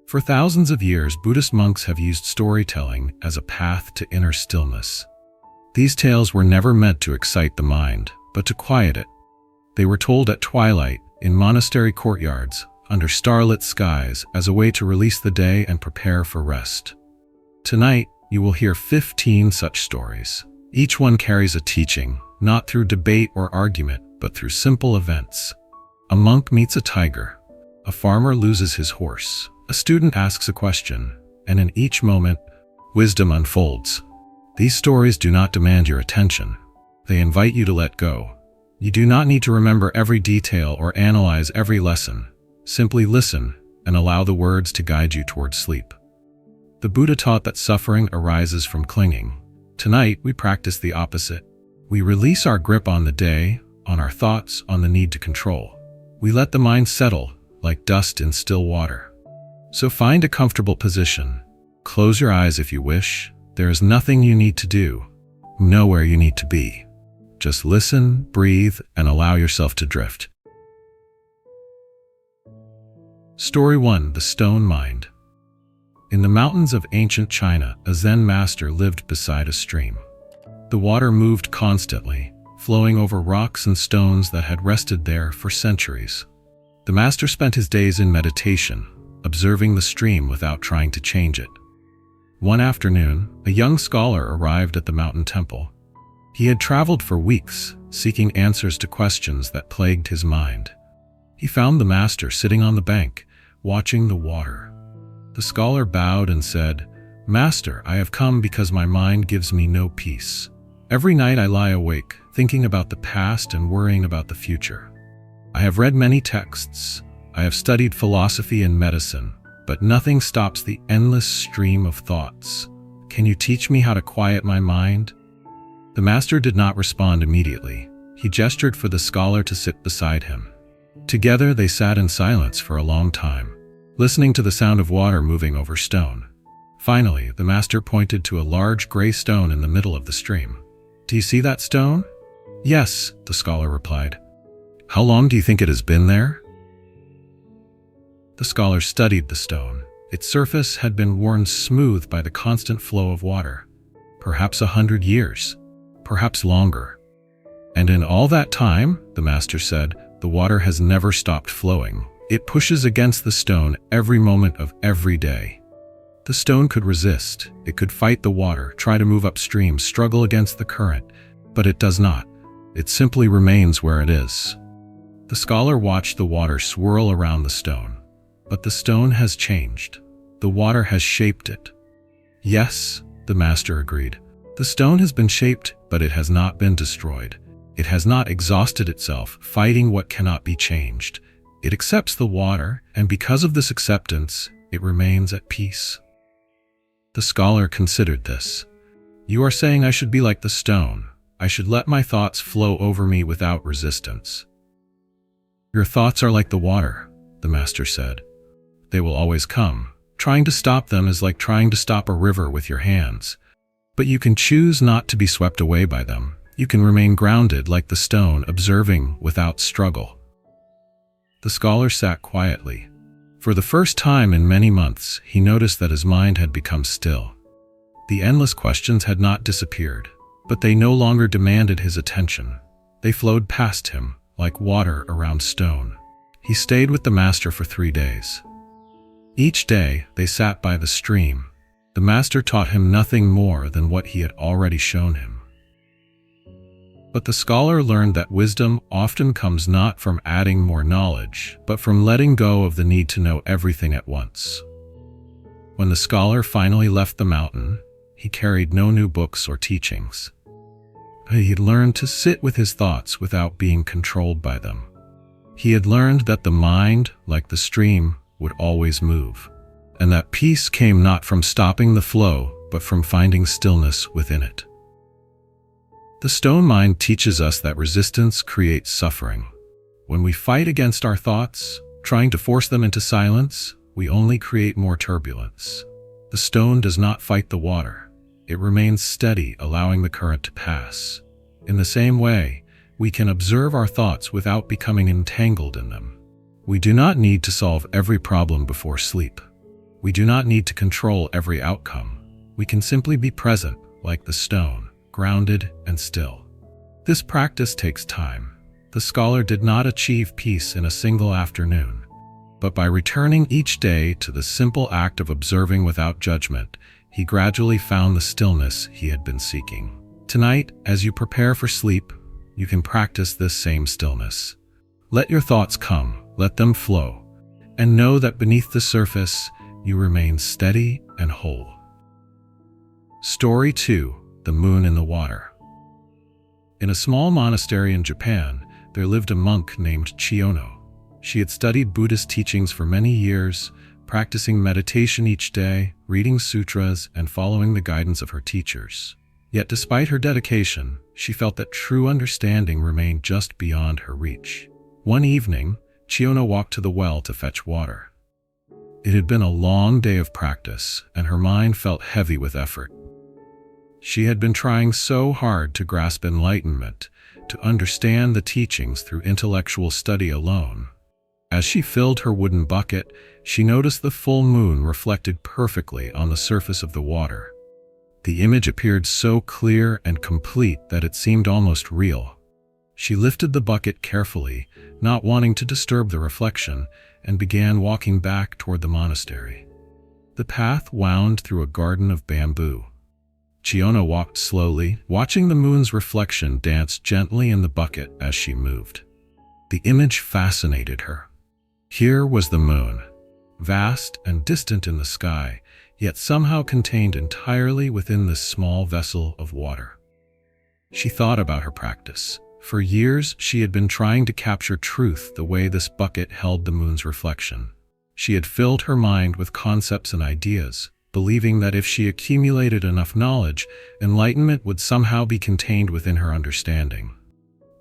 For thousands of years, Buddhist monks have used storytelling as a path to inner stillness. These tales were never meant to excite the mind, but to quiet it. They were told at twilight, in monastery courtyards, under starlit skies, as a way to release the day and prepare for rest. Tonight, you will hear 15 such stories. Each one carries a teaching, not through debate or argument, but through simple events. A monk meets a tiger. A farmer loses his horse. A student asks a question, and in each moment, wisdom unfolds. These stories do not demand your attention. They invite you to let go. You do not need to remember every detail or analyze every lesson. Simply listen and allow the words to guide you towards sleep. The Buddha taught that suffering arises from clinging. Tonight, we practice the opposite. We release our grip on the day, on our thoughts, on the need to control. We let the mind settle, like dust in still water. So find a comfortable position. Close your eyes if you wish. There is nothing you need to do. Know where you need to be. Just listen, breathe, and allow yourself to drift. Story 1: The Stone Mind. In the mountains of ancient China, a Zen master lived beside a stream. The water moved constantly, flowing over rocks and stones that had rested there for centuries. The master spent his days in meditation, observing the stream without trying to change it. One afternoon, a young scholar arrived at the mountain temple. He had traveled for weeks, seeking answers to questions that plagued his mind. He found the master sitting on the bank, watching the water. The scholar bowed and said, "Master, I have come because my mind gives me no peace. Every night I lie awake, thinking about the past and worrying about the future. I have read many texts. I have studied philosophy and medicine, but nothing stops the endless stream of thoughts. Can you teach me how to quiet my mind?" The master did not respond immediately. He gestured for the scholar to sit beside him. Together they sat in silence for a long time, listening to the sound of water moving over stone. Finally, the master pointed to a large gray stone in the middle of the stream. "Do you see that stone?" "Yes," the scholar replied. "How long do you think it has been there?" The scholar studied the stone. Its surface had been worn smooth by the constant flow of water. Perhaps 100 years, perhaps longer. "And in all that time," the master said, "the water has never stopped flowing. It pushes against the stone every moment of every day." The stone could resist. It could fight the water, try to move upstream, struggle against the current, but it does not. It simply remains where it is. The scholar watched the water swirl around the stone. But the stone has changed. The water has shaped it. "Yes," the master agreed. "The stone has been shaped, but it has not been destroyed. It has not exhausted itself, fighting what cannot be changed. It accepts the water, and because of this acceptance, it remains at peace." The scholar considered this. "You are saying I should be like the stone. I should let my thoughts flow over me without resistance." "Your thoughts are like the water," the master said. "They will always come. Trying to stop them is like trying to stop a river with your hands. But you can choose not to be swept away by them. You can remain grounded like the stone, observing without struggle." The scholar sat quietly. For the first time in many months, he noticed that his mind had become still. The endless questions had not disappeared, but they no longer demanded his attention. They flowed past him, like water around stone. He stayed with the master for 3 days. Each day, they sat by the stream. The master taught him nothing more than what he had already shown him. But the scholar learned that wisdom often comes not from adding more knowledge, but from letting go of the need to know everything at once. When the scholar finally left the mountain, he carried no new books or teachings. He had learned to sit with his thoughts without being controlled by them. He had learned that the mind, like the stream, would always move, and that peace came not from stopping the flow, but from finding stillness within it. The stone mind teaches us that resistance creates suffering. When we fight against our thoughts, trying to force them into silence, we only create more turbulence. The stone does not fight the water. It remains steady, allowing the current to pass. In the same way, we can observe our thoughts without becoming entangled in them. We do not need to solve every problem before sleep. We do not need to control every outcome. We can simply be present, like the stone, grounded and still. This practice takes time. The scholar did not achieve peace in a single afternoon, but by returning each day to the simple act of observing without judgment, he gradually found the stillness he had been seeking. Tonight, as you prepare for sleep, you can practice this same stillness. Let your thoughts come, let them flow, and know that beneath the surface, you remain steady and whole. Story 2: The Moon in the Water. In a small monastery in Japan, there lived a monk named Chiono. She had studied Buddhist teachings for many years, practicing meditation each day, reading sutras, and following the guidance of her teachers. Yet despite her dedication, she felt that true understanding remained just beyond her reach. One evening, Chiono walked to the well to fetch water. It had been a long day of practice, and her mind felt heavy with effort. She had been trying so hard to grasp enlightenment, to understand the teachings through intellectual study alone. As she filled her wooden bucket, she noticed the full moon reflected perfectly on the surface of the water. The image appeared so clear and complete that it seemed almost real. She lifted the bucket carefully, not wanting to disturb the reflection, and began walking back toward the monastery. The path wound through a garden of bamboo. Chiono walked slowly, watching the moon's reflection dance gently in the bucket as she moved. The image fascinated her. Here was the moon, vast and distant in the sky, yet somehow contained entirely within this small vessel of water. She thought about her practice. For years, she had been trying to capture truth the way this bucket held the moon's reflection. She had filled her mind with concepts and ideas, believing that if she accumulated enough knowledge, enlightenment would somehow be contained within her understanding.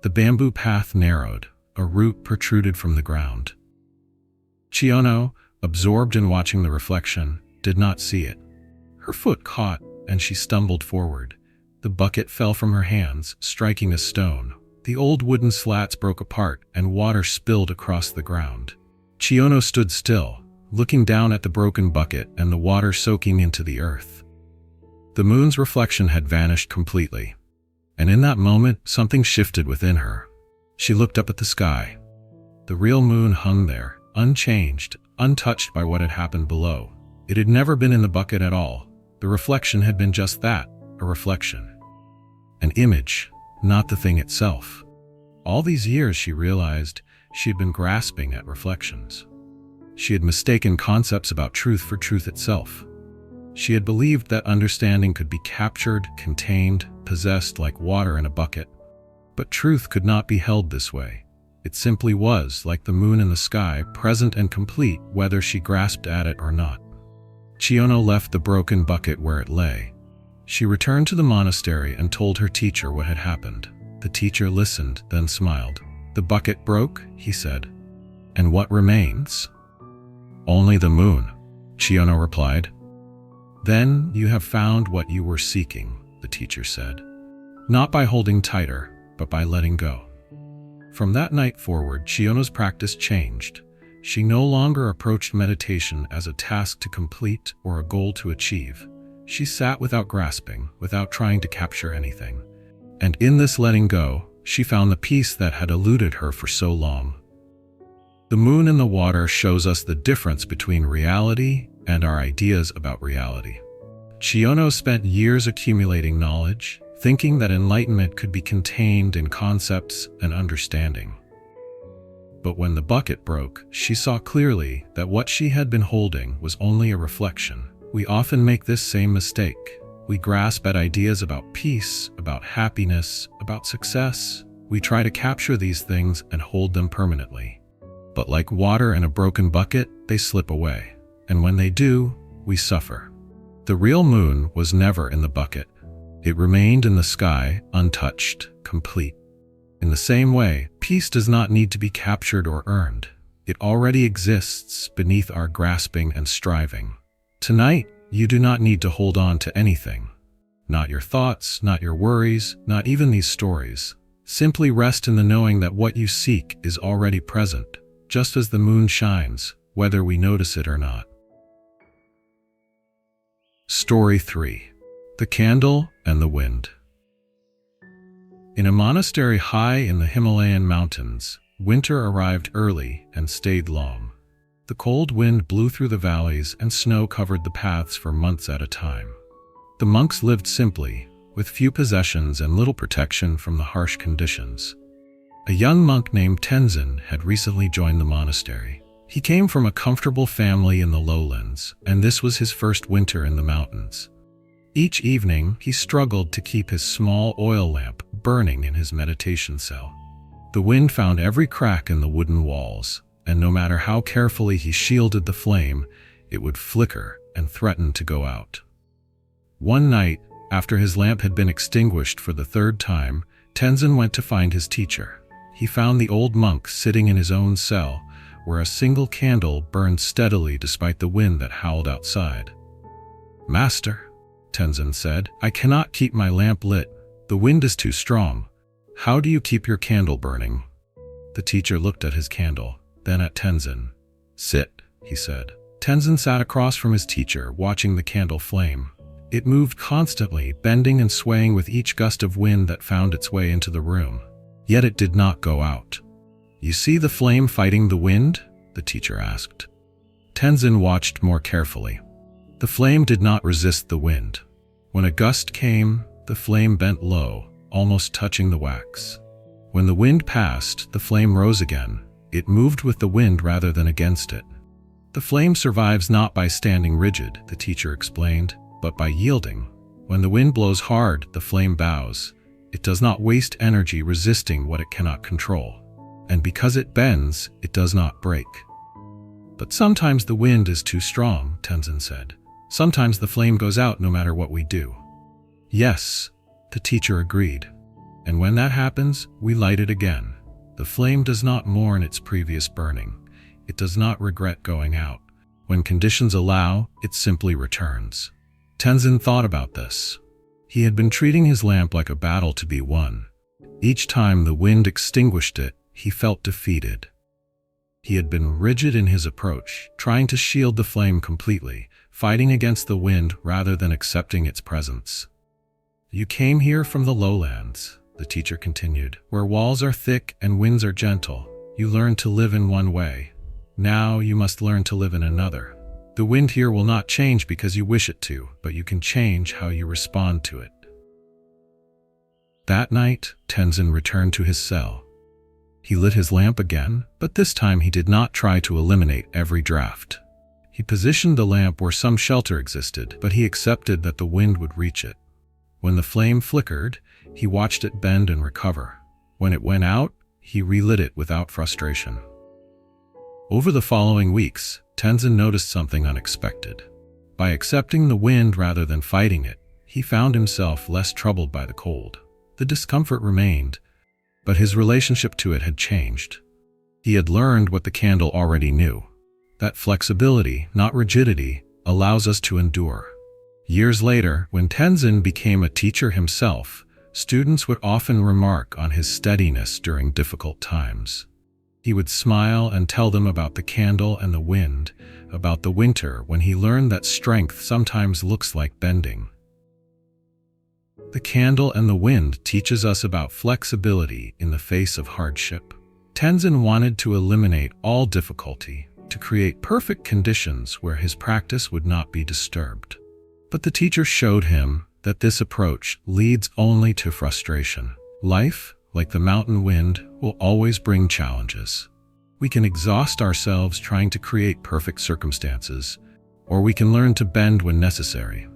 The bamboo path narrowed, a root protruded from the ground. Chiono, absorbed in watching the reflection, did not see it. Her foot caught, and she stumbled forward. The bucket fell from her hands, striking a stone. The old wooden slats broke apart, and water spilled across the ground. Chiono stood still, looking down at the broken bucket and the water soaking into the earth. The moon's reflection had vanished completely, and in that moment, something shifted within her. She looked up at the sky. The real moon hung there, unchanged, untouched by what had happened below. It had never been in the bucket at all. The reflection had been just that, a reflection. An image, not the thing itself. All these years, she realized, she had been grasping at reflections. She had mistaken concepts about truth for truth itself. She had believed that understanding could be captured, contained, possessed like water in a bucket. But truth could not be held this way. It simply was, like the moon in the sky, present and complete whether she grasped at it or not. Chiono left the broken bucket where it lay. She returned to the monastery and told her teacher what had happened. The teacher listened, then smiled. "The bucket broke," he said. "And what remains?" "Only the moon," Chiono replied. "Then you have found what you were seeking," the teacher said. "Not by holding tighter, but by letting go." From that night forward, Chiono's practice changed. She no longer approached meditation as a task to complete or a goal to achieve. She sat without grasping, without trying to capture anything. And in this letting go, she found the peace that had eluded her for so long. The moon in the water shows us the difference between reality and our ideas about reality. Chiono spent years accumulating knowledge, thinking that enlightenment could be contained in concepts and understanding. But when the bucket broke, she saw clearly that what she had been holding was only a reflection. We often make this same mistake. We grasp at ideas about peace, about happiness, about success. We try to capture these things and hold them permanently. But like water in a broken bucket, they slip away. And when they do, we suffer. The real moon was never in the bucket. It remained in the sky, untouched, complete. In the same way, peace does not need to be captured or earned. It already exists beneath our grasping and striving. Tonight, you do not need to hold on to anything. Not your thoughts, not your worries, not even these stories. Simply rest in the knowing that what you seek is already present, just as the moon shines, whether we notice it or not. Story 3. The Candle and the Wind. In a monastery high in the Himalayan mountains, winter arrived early and stayed long. The cold wind blew through the valleys and snow covered the paths for months at a time. The monks lived simply, with few possessions and little protection from the harsh conditions. A young monk named Tenzin had recently joined the monastery. He came from a comfortable family in the lowlands, and this was his first winter in the mountains. Each evening, he struggled to keep his small oil lamp burning in his meditation cell. The wind found every crack in the wooden walls, and no matter how carefully he shielded the flame, it would flicker and threaten to go out. One night, after his lamp had been extinguished for the third time, Tenzin went to find his teacher. He found the old monk sitting in his own cell, where a single candle burned steadily despite the wind that howled outside. "Master," Tenzin said, "I cannot keep my lamp lit. The wind is too strong. How do you keep your candle burning?" The teacher looked at his candle, then at Tenzin. "Sit," he said. Tenzin sat across from his teacher, watching the candle flame. It moved constantly, bending and swaying with each gust of wind that found its way into the room. Yet it did not go out. "You see the flame fighting the wind?" the teacher asked. Tenzin watched more carefully. The flame did not resist the wind. When a gust came, the flame bent low, almost touching the wax. When the wind passed, the flame rose again. It moved with the wind rather than against it. "The flame survives not by standing rigid," the teacher explained, "but by yielding. When the wind blows hard, the flame bows. It does not waste energy resisting what it cannot control. And because it bends, it does not break." "But sometimes the wind is too strong," Tenzin said. "Sometimes the flame goes out no matter what we do." "Yes," the teacher agreed. "And when that happens, we light it again. The flame does not mourn its previous burning. It does not regret going out. When conditions allow, it simply returns." Tenzin thought about this. He had been treating his lamp like a battle to be won. Each time the wind extinguished it, he felt defeated. He had been rigid in his approach, trying to shield the flame completely, fighting against the wind rather than accepting its presence. "You came here from the lowlands," the teacher continued, "where walls are thick and winds are gentle. You learned to live in one way. Now you must learn to live in another. The wind here will not change because you wish it to, but you can change how you respond to it." That night, Tenzin returned to his cell. He lit his lamp again, but this time he did not try to eliminate every draft. He positioned the lamp where some shelter existed, but he accepted that the wind would reach it. When the flame flickered, he watched it bend and recover. When it went out, he relit it without frustration. Over the following weeks, Tenzin noticed something unexpected. By accepting the wind rather than fighting it, he found himself less troubled by the cold. The discomfort remained, but his relationship to it had changed. He had learned what the candle already knew. That flexibility, not rigidity, allows us to endure. Years later, when Tenzin became a teacher himself, students would often remark on his steadiness during difficult times. He would smile and tell them about the candle and the wind, about the winter when he learned that strength sometimes looks like bending. The candle and the wind teaches us about flexibility in the face of hardship. Tenzin wanted to eliminate all difficulty, to create perfect conditions where his practice would not be disturbed. But the teacher showed him that this approach leads only to frustration. Life, like the mountain wind, will always bring challenges. We can exhaust ourselves trying to create perfect circumstances, or we can learn to bend when necessary.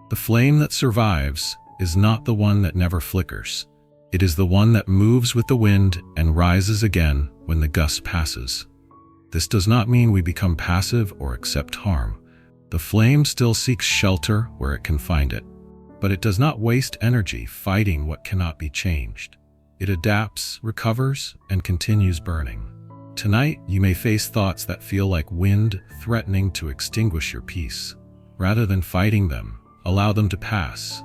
The flame that survives is not the one that never flickers. It is the one that moves with the wind and rises again when the gust passes. This does not mean we become passive or accept harm. The flame still seeks shelter where it can find it, but it does not waste energy fighting what cannot be changed. It adapts, recovers, and continues burning. Tonight, you may face thoughts that feel like wind threatening to extinguish your peace. Rather than fighting them, allow them to pass.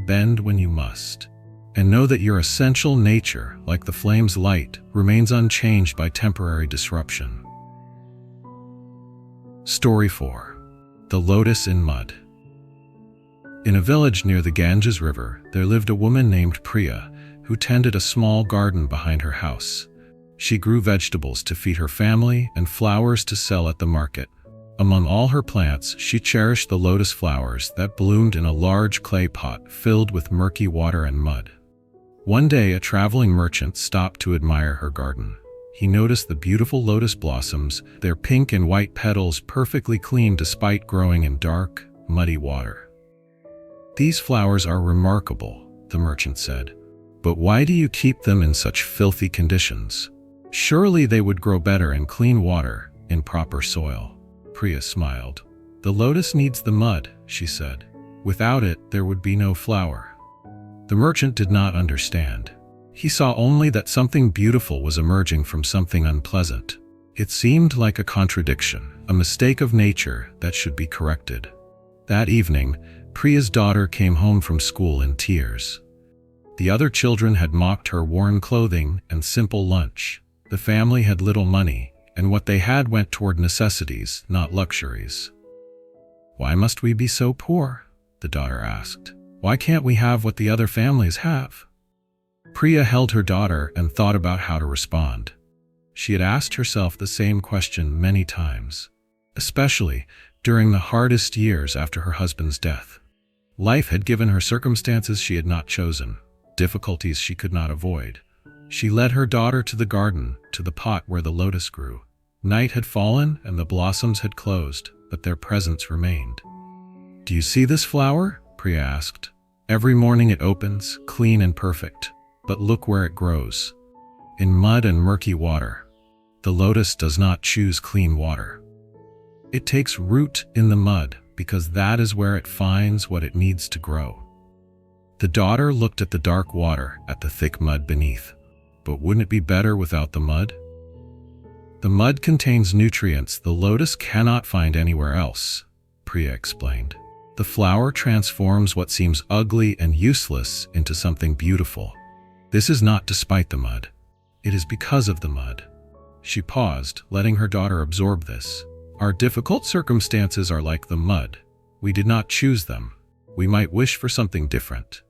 Bend when you must. And know that your essential nature, like the flame's light, remains unchanged by temporary disruption. Story 4. The Lotus in Mud. In a village near the Ganges River, there lived a woman named Priya, who tended a small garden behind her house. She grew vegetables to feed her family and flowers to sell at the market. Among all her plants, she cherished the lotus flowers that bloomed in a large clay pot filled with murky water and mud. One day, a traveling merchant stopped to admire her garden. He noticed the beautiful lotus blossoms, their pink and white petals perfectly clean despite growing in dark, muddy water. "These flowers are remarkable," the merchant said. "But why do you keep them in such filthy conditions? Surely they would grow better in clean water, in proper soil." Priya smiled. "The lotus needs the mud," she said. "Without it, there would be no flower." The merchant did not understand. He saw only that something beautiful was emerging from something unpleasant. It seemed like a contradiction, a mistake of nature that should be corrected. That evening, Priya's daughter came home from school in tears. The other children had mocked her worn clothing and simple lunch. The family had little money, and what they had went toward necessities, not luxuries. "Why must we be so poor?" the daughter asked. "Why can't we have what the other families have?" Priya held her daughter and thought about how to respond. She had asked herself the same question many times, especially during the hardest years after her husband's death. Life had given her circumstances she had not chosen, difficulties she could not avoid. She led her daughter to the garden, to the pot where the lotus grew. Night had fallen and the blossoms had closed, but their presence remained. "Do you see this flower?" Priya asked. "Every morning it opens, clean and perfect. But look where it grows. In mud and murky water. The lotus does not choose clean water. It takes root in the mud because that is where it finds what it needs to grow." The daughter looked at the dark water, at the thick mud beneath. "But wouldn't it be better without the mud?" "The mud contains nutrients the lotus cannot find anywhere else," Priya explained. "The flower transforms what seems ugly and useless into something beautiful. This is not despite the mud. It is because of the mud." She paused, letting her daughter absorb this. "Our difficult circumstances are like the mud. We did not choose them. We might wish for something different.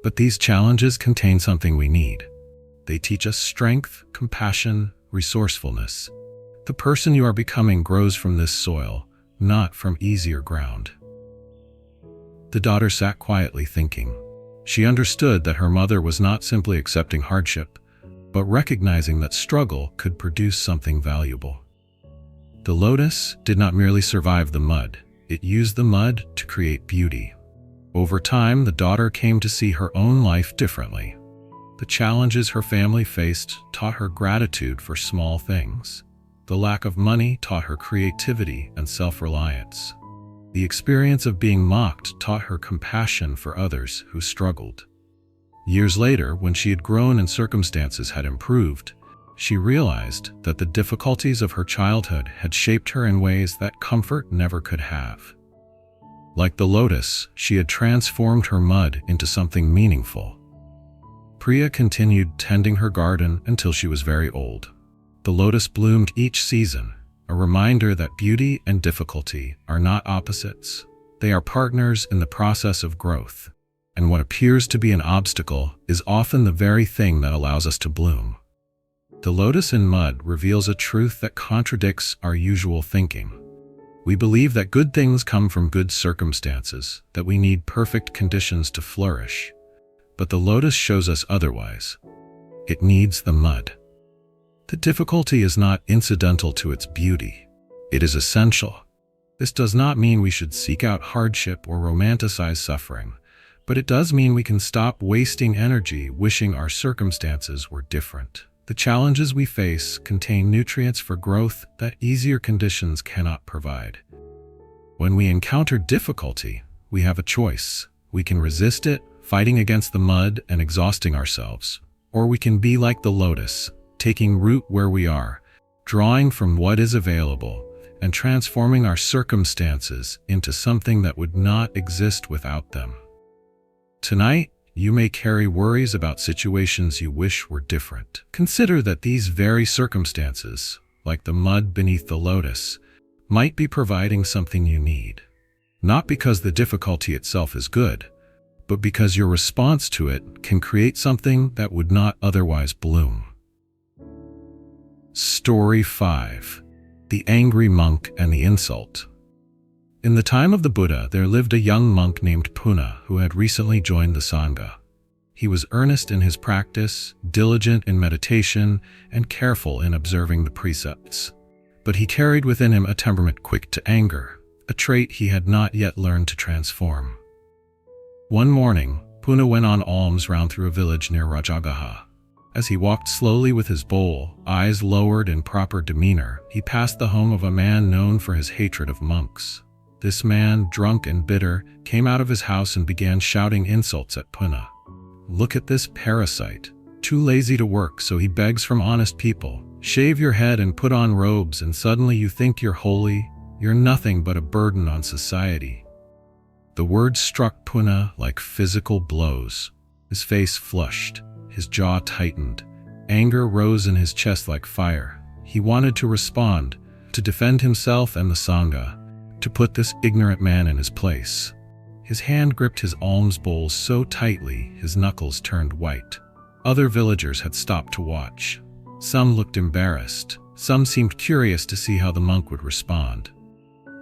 But these challenges contain something we need. They teach us strength, compassion, resourcefulness. The person you are becoming grows from this soil, not from easier ground." The daughter sat quietly thinking. She understood that her mother was not simply accepting hardship, but recognizing that struggle could produce something valuable. The lotus did not merely survive the mud, it used the mud to create beauty. Over time, the daughter came to see her own life differently. The challenges her family faced taught her gratitude for small things. The lack of money taught her creativity and self-reliance. The experience of being mocked taught her compassion for others who struggled. Years later, when she had grown and circumstances had improved, she realized that the difficulties of her childhood had shaped her in ways that comfort never could have. Like the lotus, she had transformed her mud into something meaningful. Priya continued tending her garden until she was very old. The lotus bloomed each season, a reminder that beauty and difficulty are not opposites. They are partners in the process of growth, and what appears to be an obstacle is often the very thing that allows us to bloom. The Lotus in Mud reveals a truth that contradicts our usual thinking. We believe that good things come from good circumstances, that we need perfect conditions to flourish. But the lotus shows us otherwise. It needs the mud. The difficulty is not incidental to its beauty. It is essential. This does not mean we should seek out hardship or romanticize suffering, but it does mean we can stop wasting energy wishing our circumstances were different. The challenges we face contain nutrients for growth that easier conditions cannot provide. When we encounter difficulty, we have a choice. We can resist it, fighting against the mud and exhausting ourselves, or we can be like the lotus, taking root where we are, drawing from what is available, and transforming our circumstances into something that would not exist without them. Tonight, you may carry worries about situations you wish were different. Consider that these very circumstances, like the mud beneath the lotus, might be providing something you need. not because the difficulty itself is good, but because your response to it can create something that would not otherwise bloom. Story 5. The Angry Monk and the Insult. In the time of the Buddha, there lived a young monk named Puna who had recently joined the Sangha. He was earnest in his practice, diligent in meditation, and careful in observing the precepts. But he carried within him a temperament quick to anger, a trait he had not yet learned to transform. One morning, Puna went on alms round through a village near Rajagaha. As he walked slowly with his bowl, eyes lowered in proper demeanor, he passed the home of a man known for his hatred of monks. This man, drunk and bitter, came out of his house and began shouting insults at Puna. "Look at this parasite, too lazy to work, so he begs from honest people. Shave your head and put on robes, and suddenly you think you're holy. You're nothing but a burden on society." The words struck Puna like physical blows. His face flushed, his jaw tightened. Anger rose in his chest like fire. He wanted to respond, to defend himself and the Sangha, to put this ignorant man in his place. His hand gripped his alms bowl so tightly his knuckles turned white. Other villagers had stopped to watch. Some looked embarrassed. Some seemed curious to see how the monk would respond.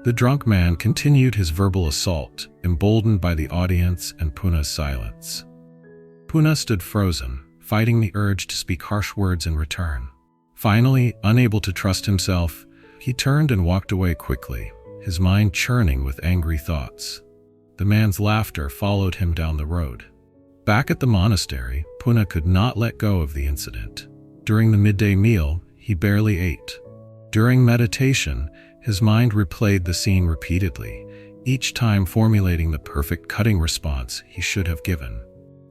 The drunk man continued his verbal assault, emboldened by the audience and Puna's silence. Puna stood frozen, fighting the urge to speak harsh words in return. Finally, unable to trust himself, he turned and walked away quickly, his mind churning with angry thoughts. The man's laughter followed him down the road. Back at the monastery, Puna could not let go of the incident. During the midday meal, he barely ate. During meditation, his mind replayed the scene repeatedly, each time formulating the perfect cutting response he should have given.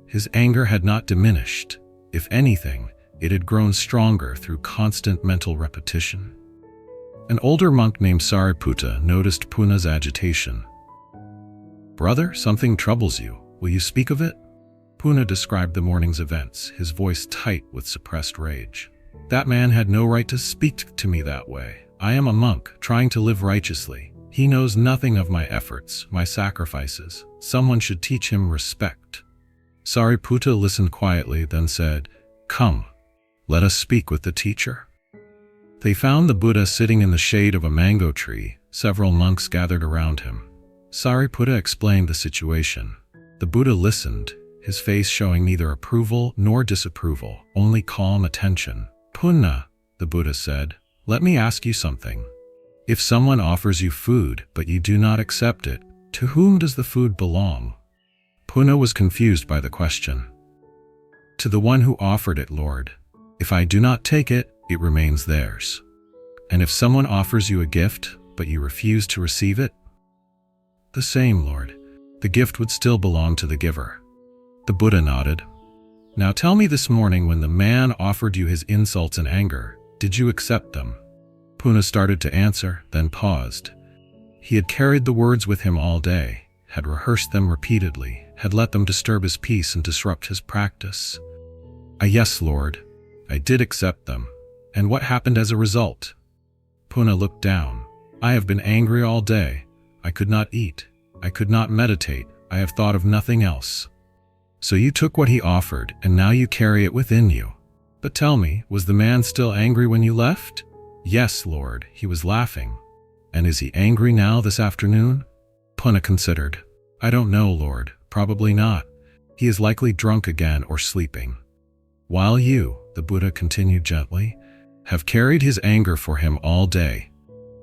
His anger had not diminished. If anything, it had grown stronger through constant mental repetition. An older monk named Sariputta noticed Puna's agitation. "Brother, something troubles you. Will you speak of it?" Puna described the morning's events, his voice tight with suppressed rage. "That man had no right to speak to me that way. I am a monk, trying to live righteously. He knows nothing of my efforts, my sacrifices. Someone should teach him respect." Sariputta listened quietly, then said, "Come, let us speak with the teacher." They found the Buddha sitting in the shade of a mango tree, several monks gathered around him. Sariputta explained the situation. The Buddha listened, his face showing neither approval nor disapproval, only calm attention. "Puna," the Buddha said, "let me ask you something. If someone offers you food, but you do not accept it, to whom does the food belong?" Puna was confused by the question. "To the one who offered it, Lord. If I do not take it, it remains theirs. And if someone offers you a gift, but you refuse to receive it?" "The same, Lord. The gift would still belong to the giver." The Buddha nodded. "Now tell me, this morning when the man offered you his insults and anger, did you accept them?" Puna started to answer, then paused. He had carried the words with him all day, had rehearsed them repeatedly, had let them disturb his peace and disrupt his practice. Yes, Lord. I did accept them. And what happened as a result?" Puna looked down. "I have been angry all day. I could not eat. I could not meditate. I have thought of nothing else." "So you took what he offered, and now you carry it within you. But tell me, was the man still angry when you left?" "Yes, Lord, he was laughing." "And is he angry now this afternoon?" Puna considered. "I don't know, Lord. Probably not. He is likely drunk again or sleeping." "While you," the Buddha continued gently, "have carried his anger for him all day.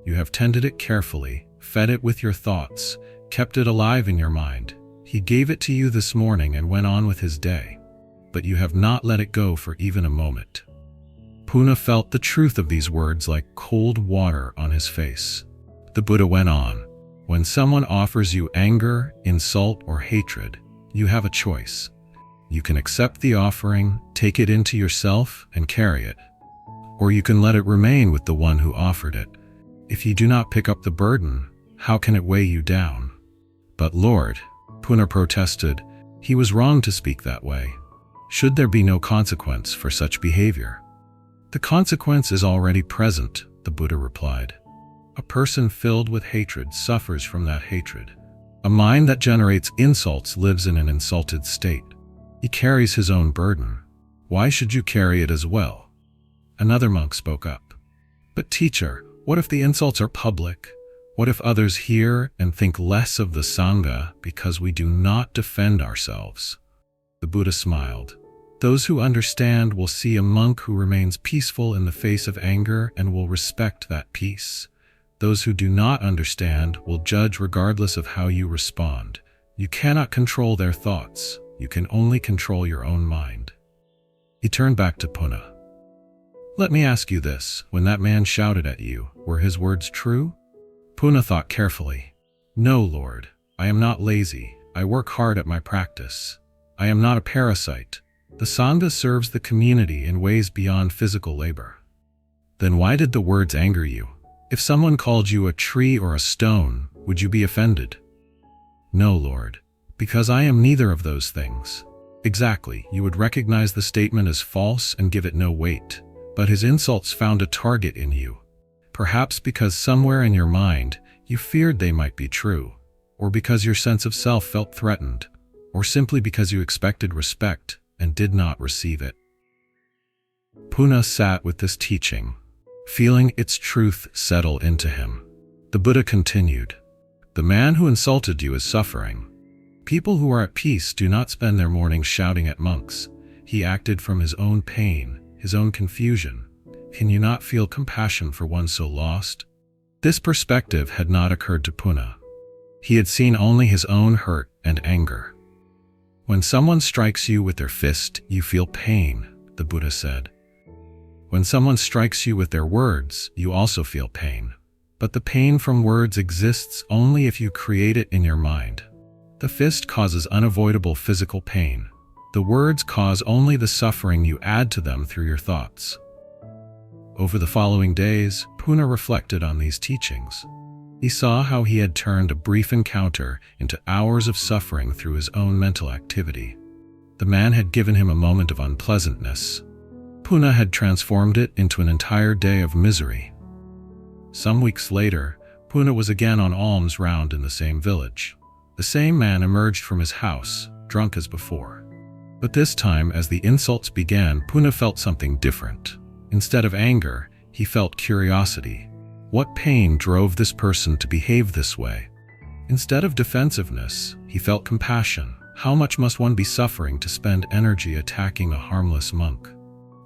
You have tended it carefully, fed it with your thoughts, kept it alive in your mind. He gave it to you this morning and went on with his day. But you have not let it go for even a moment." Puna felt the truth of these words like cold water on his face. The Buddha went on, "When someone offers you anger, insult, or hatred, you have a choice. You can accept the offering, take it into yourself, and carry it. Or you can let it remain with the one who offered it. If you do not pick up the burden, how can it weigh you down?" "But Lord," Puna protested, "he was wrong to speak that way. Should there be no consequence for such behavior?" "The consequence is already present," the Buddha replied. "A person filled with hatred suffers from that hatred. A mind that generates insults lives in an insulted state. He carries his own burden. Why should you carry it as well? Another monk spoke up. But teacher, what if the insults are public? What if others hear and think less of the Sangha because we do not defend ourselves? The Buddha smiled. Those who understand will see a monk who remains peaceful in the face of anger and will respect that peace. Those who do not understand will judge regardless of how you respond. You cannot control their thoughts. You can only control your own mind. He turned back to Puna. Let me ask you this. When that man shouted at you, were his words true? Puna thought carefully. No, Lord. I am not lazy. I work hard at my practice. I am not a parasite. The Sangha serves the community in ways beyond physical labor. Then why did the words anger you? If someone called you a tree or a stone, would you be offended? No, Lord, because I am neither of those things. Exactly, you would recognize the statement as false and give it no weight. But his insults found a target in you. Perhaps because somewhere in your mind you feared they might be true, or because your sense of self felt threatened, or simply because you expected respect and did not receive it. Puna sat with this teaching, feeling its truth settle into him. The Buddha continued, the man who insulted you is suffering. People who are at peace do not spend their mornings shouting at monks. He acted from his own pain, his own confusion. Can you not feel compassion for one so lost? This perspective had not occurred to Puna. He had seen only his own hurt and anger. When someone strikes you with their fist, you feel pain, the Buddha said. When someone strikes you with their words, you also feel pain. But the pain from words exists only if you create it in your mind. The fist causes unavoidable physical pain. The words cause only the suffering you add to them through your thoughts. Over the following days, Puna reflected on these teachings. He saw how he had turned a brief encounter into hours of suffering through his own mental activity. The man had given him a moment of unpleasantness. Puna had transformed it into an entire day of misery. Some weeks later, Puna was again on alms round in the same village. The same man emerged from his house, drunk as before. But this time, as the insults began, Puna felt something different. Instead of anger, he felt curiosity. What pain drove this person to behave this way? Instead of defensiveness, he felt compassion. How much must one be suffering to spend energy attacking a harmless monk?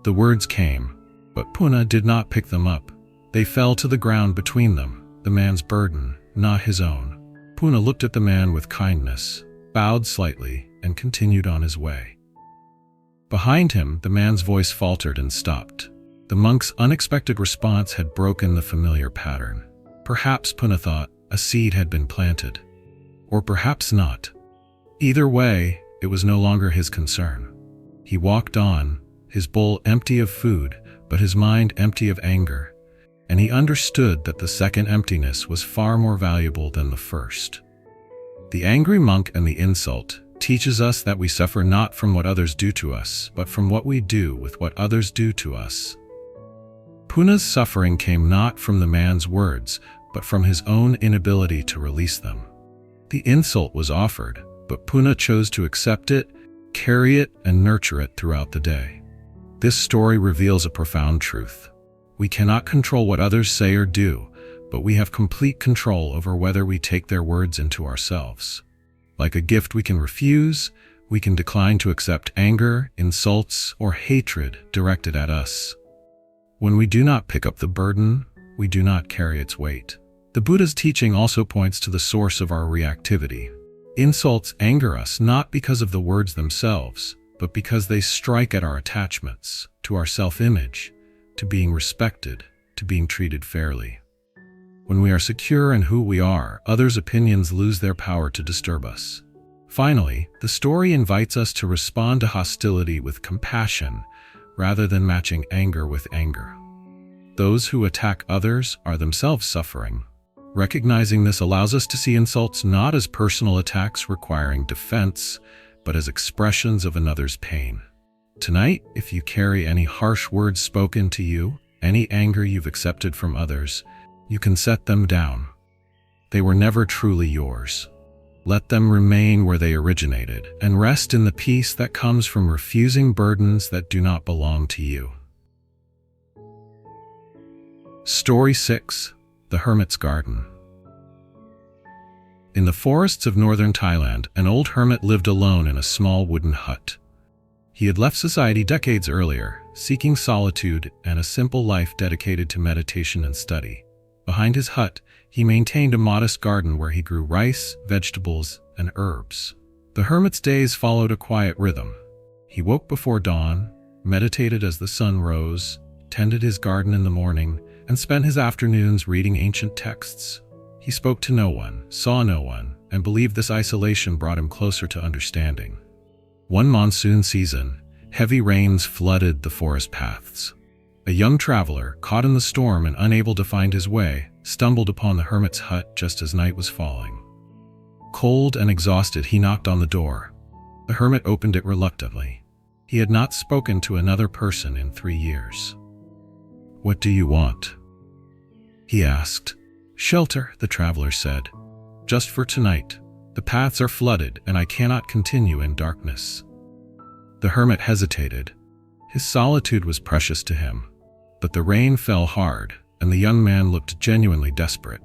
The words came, but Puna did not pick them up. They fell to the ground between them, the man's burden, not his own. Puna looked at the man with kindness, bowed slightly, and continued on his way. Behind him, the man's voice faltered and stopped. The monk's unexpected response had broken the familiar pattern. Perhaps, Puna thought, a seed had been planted. Or perhaps not. Either way, it was no longer his concern. He walked on, his bowl empty of food, but his mind empty of anger, and he understood that the second emptiness was far more valuable than the first. The angry monk and the insult teaches us that we suffer not from what others do to us, but from what we do with what others do to us. Puna's suffering came not from the man's words, but from his own inability to release them. The insult was offered, but Puna chose to accept it, carry it, and nurture it throughout the day. This story reveals a profound truth. We cannot control what others say or do, but we have complete control over whether we take their words into ourselves. Like a gift we can refuse, we can decline to accept anger, insults, or hatred directed at us. When we do not pick up the burden, we do not carry its weight. The Buddha's teaching also points to the source of our reactivity. Insults anger us not because of the words themselves, but because they strike at our attachments, to our self-image, to being respected, to being treated fairly. When we are secure in who we are, others' opinions lose their power to disturb us. Finally, the story invites us to respond to hostility with compassion, rather than matching anger with anger. Those who attack others are themselves suffering. Recognizing this allows us to see insults not as personal attacks requiring defense, but as expressions of another's pain. Tonight, if you carry any harsh words spoken to you, any anger you've accepted from others, you can set them down. They were never truly yours. Let them remain where they originated, and rest in the peace that comes from refusing burdens that do not belong to you. Story 6. The Hermit's Garden. In the forests of northern Thailand, an old hermit lived alone in a small wooden hut. He had left society decades earlier, seeking solitude and a simple life dedicated to meditation and study. Behind his hut, he maintained a modest garden where he grew rice, vegetables, and herbs. The hermit's days followed a quiet rhythm. He woke before dawn, meditated as the sun rose, tended his garden in the morning, and spent his afternoons reading ancient texts. He spoke to no one, saw no one, and believed this isolation brought him closer to understanding. One monsoon season, heavy rains flooded the forest paths. A young traveler, caught in the storm and unable to find his way, stumbled upon the hermit's hut just as night was falling. Cold and exhausted, he knocked on the door. The hermit opened it reluctantly. He had not spoken to another person in 3 years. "What do you want?" he asked. "Shelter," the traveler said. "Just for tonight. The paths are flooded and I cannot continue in darkness." The hermit hesitated. His solitude was precious to him. But the rain fell hard, and the young man looked genuinely desperate.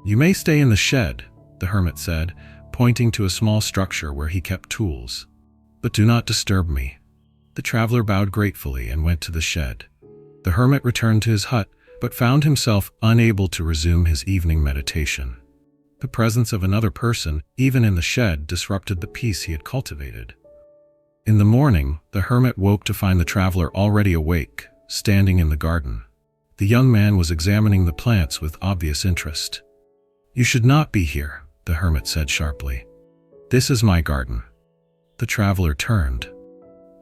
"You may stay in the shed," the hermit said, pointing to a small structure where he kept tools. "But do not disturb me." The traveler bowed gratefully and went to the shed. The hermit returned to his hut, but found himself unable to resume his evening meditation. The presence of another person, even in the shed, disrupted the peace he had cultivated. In the morning, the hermit woke to find the traveler already awake, standing in the garden. The young man was examining the plants with obvious interest. "You should not be here," the hermit said sharply. "This is my garden." The traveler turned.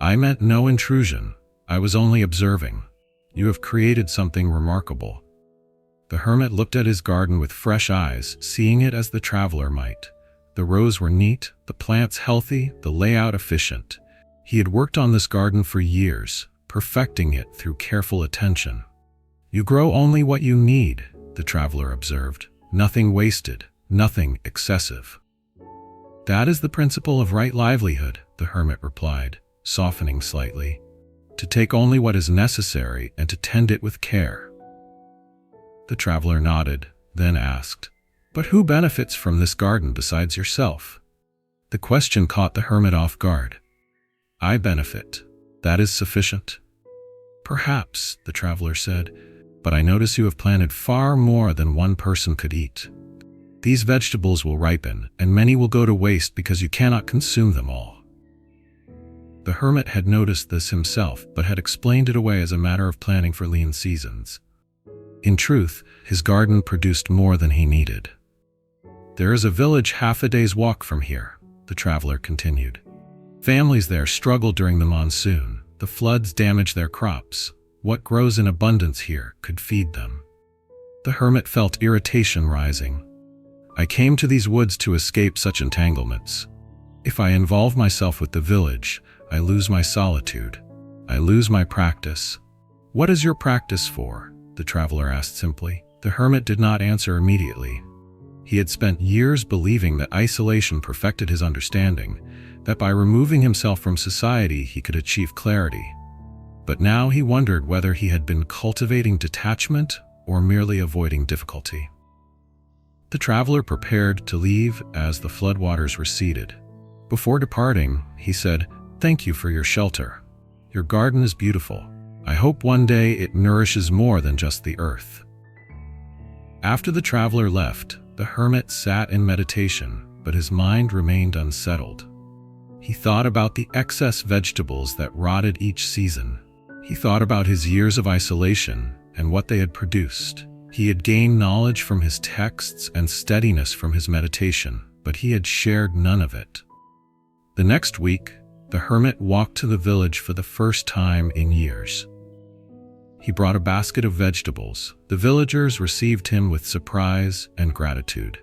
"I meant no intrusion. I was only observing. You have created something remarkable." The hermit looked at his garden with fresh eyes, seeing it as the traveler might. The rows were neat, the plants healthy, the layout efficient. He had worked on this garden for years, perfecting it through careful attention. "You grow only what you need," the traveler observed. "Nothing wasted, nothing excessive." "That is the principle of right livelihood," the hermit replied, softening slightly. "To take only what is necessary and to tend it with care." The traveler nodded, then asked, "But who benefits from this garden besides yourself?" The question caught the hermit off guard. "I benefit. That is sufficient." "Perhaps," the traveler said, "but I notice you have planted far more than one person could eat. These vegetables will ripen, and many will go to waste because you cannot consume them all." The hermit had noticed this himself, but had explained it away as a matter of planning for lean seasons. In truth, his garden produced more than he needed. "There is a village half a day's walk from here," the traveler continued. "Families there struggle during the monsoon. The floods damage their crops. What grows in abundance here could feed them." The hermit felt irritation rising. "I came to these woods to escape such entanglements. If I involve myself with the village, I lose my solitude. I lose my practice." "What is your practice for?" the traveler asked simply. The hermit did not answer immediately. He had spent years believing that isolation perfected his understanding, that by removing himself from society he could achieve clarity. But now he wondered whether he had been cultivating detachment or merely avoiding difficulty. The traveler prepared to leave as the floodwaters receded. Before departing, he said, "Thank you for your shelter. Your garden is beautiful. I hope one day it nourishes more than just the earth." After the traveler left, the hermit sat in meditation, but his mind remained unsettled. He thought about the excess vegetables that rotted each season. He thought about his years of isolation and what they had produced. He had gained knowledge from his texts and steadiness from his meditation, but he had shared none of it. The next week, the hermit walked to the village for the first time in years. He brought a basket of vegetables. The villagers received him with surprise and gratitude.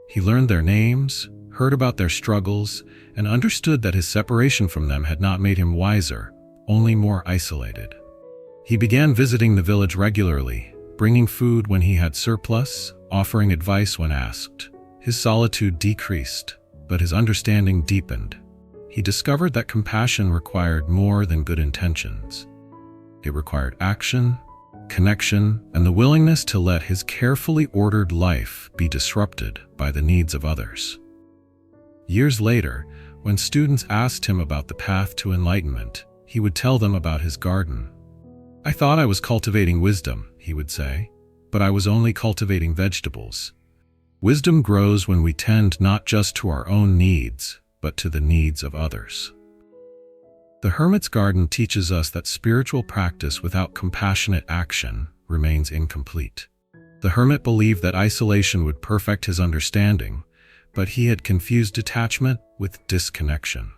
He learned their names, heard about their struggles, and understood that his separation from them had not made him wiser, only more isolated. He began visiting the village regularly, bringing food when he had surplus, offering advice when asked. His solitude decreased, but his understanding deepened. He discovered that compassion required more than good intentions. It required action, connection, and the willingness to let his carefully ordered life be disrupted by the needs of others. Years later, when students asked him about the path to enlightenment, he would tell them about his garden. "I thought I was cultivating wisdom," he would say, "but I was only cultivating vegetables." Wisdom grows when we tend not just to our own needs, but to the needs of others. The Hermit's garden teaches us that spiritual practice without compassionate action remains incomplete. The Hermit believed that isolation would perfect his understanding, but he had confused detachment with disconnection.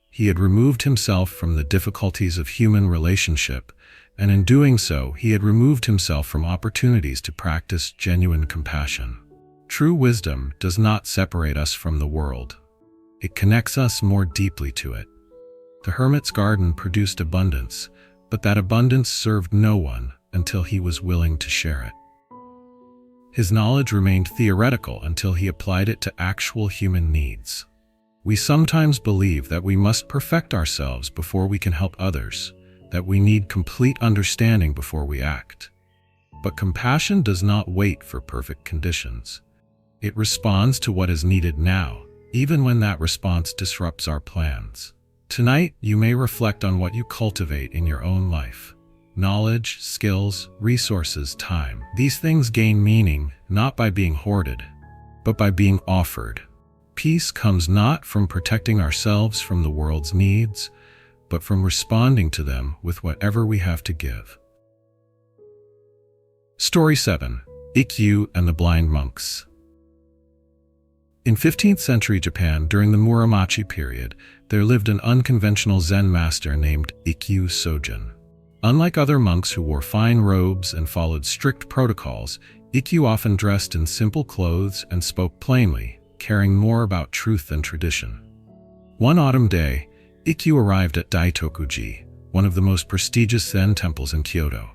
He had removed himself from the difficulties of human relationship, and in doing so, he had removed himself from opportunities to practice genuine compassion. True wisdom does not separate us from the world. It connects us more deeply to it. The Hermit's garden produced abundance, but that abundance served no one until he was willing to share it. His knowledge remained theoretical until he applied it to actual human needs. We sometimes believe that we must perfect ourselves before we can help others, that we need complete understanding before we act. But compassion does not wait for perfect conditions. It responds to what is needed now, even when that response disrupts our plans. Tonight, you may reflect on what you cultivate in your own life. Knowledge, skills, resources, time. These things gain meaning not by being hoarded, but by being offered. Peace comes not from protecting ourselves from the world's needs, but from responding to them with whatever we have to give. Story 7. Ikkyu and the Blind Monks. In 15th century Japan, during the Muromachi period, there lived an unconventional Zen master named Ikkyu Sojin. Unlike other monks who wore fine robes and followed strict protocols, Ikkyu often dressed in simple clothes and spoke plainly, caring more about truth than tradition. One autumn day, Ikkyu arrived at Daitokuji, one of the most prestigious Zen temples in Kyoto.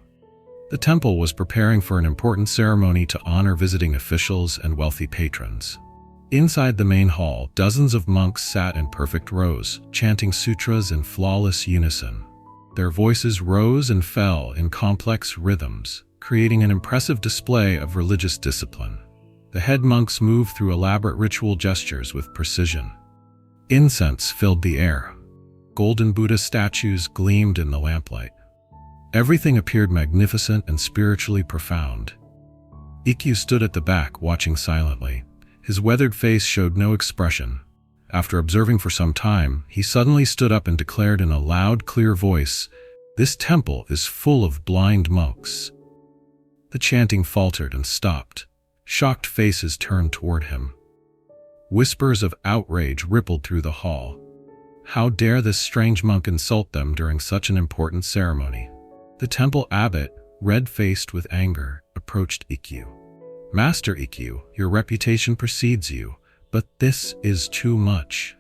The temple was preparing for an important ceremony to honor visiting officials and wealthy patrons. Inside the main hall, dozens of monks sat in perfect rows, chanting sutras in flawless unison. Their voices rose and fell in complex rhythms, creating an impressive display of religious discipline. The head monks moved through elaborate ritual gestures with precision. Incense filled the air. Golden Buddha statues gleamed in the lamplight. Everything appeared magnificent and spiritually profound. Ikkyu stood at the back, watching silently. His weathered face showed no expression. After observing for some time, he suddenly stood up and declared in a loud, clear voice, "This temple is full of blind monks." The chanting faltered and stopped. Shocked faces turned toward him. Whispers of outrage rippled through the hall. How dare this strange monk insult them during such an important ceremony? The temple abbot, red-faced with anger, approached Ikkyu. "Master Ikkyu, your reputation precedes you, but this is too much.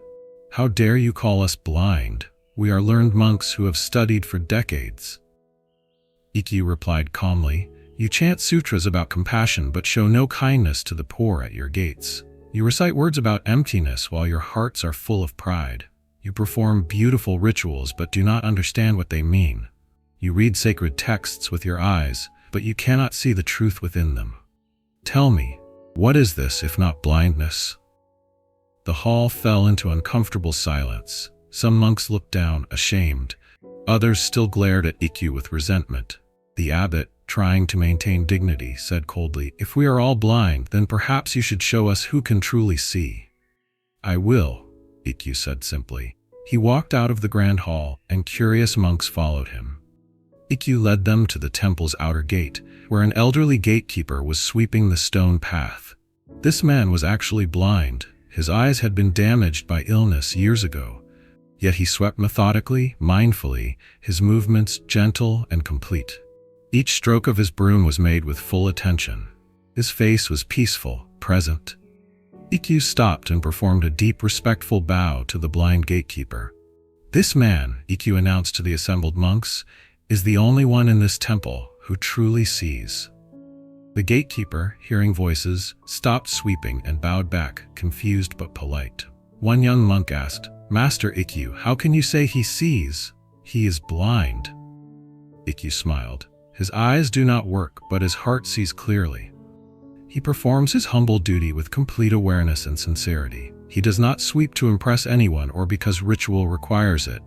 How dare you call us blind? We are learned monks who have studied for decades." Ikkyu replied calmly, "You chant sutras about compassion but show no kindness to the poor at your gates. You recite words about emptiness while your hearts are full of pride. You perform beautiful rituals but do not understand what they mean. You read sacred texts with your eyes, but you cannot see the truth within them. Tell me, what is this if not blindness?" The hall fell into uncomfortable silence. Some monks looked down, ashamed. Others still glared at Ikkyu with resentment. The abbot, trying to maintain dignity, said coldly, "If we are all blind, then perhaps you should show us who can truly see." "I will," Ikkyu said simply. He walked out of the grand hall, and curious monks followed him. Ikkyu led them to the temple's outer gate, where an elderly gatekeeper was sweeping the stone path. This man was actually blind. His eyes had been damaged by illness years ago. Yet he swept methodically, mindfully, his movements gentle and complete. Each stroke of his broom was made with full attention. His face was peaceful, present. Ikkyu stopped and performed a deep, respectful bow to the blind gatekeeper. "This man," Ikkyu announced to the assembled monks, "is the only one in this temple who truly sees." The gatekeeper, hearing voices, stopped sweeping and bowed back, confused but polite. One young monk asked, "Master Ikkyu, how can you say he sees? He is blind." Ikkyu smiled. His eyes do not work, but his heart sees clearly. He performs his humble duty with complete awareness and sincerity. He does not sweep to impress anyone or because ritual requires it.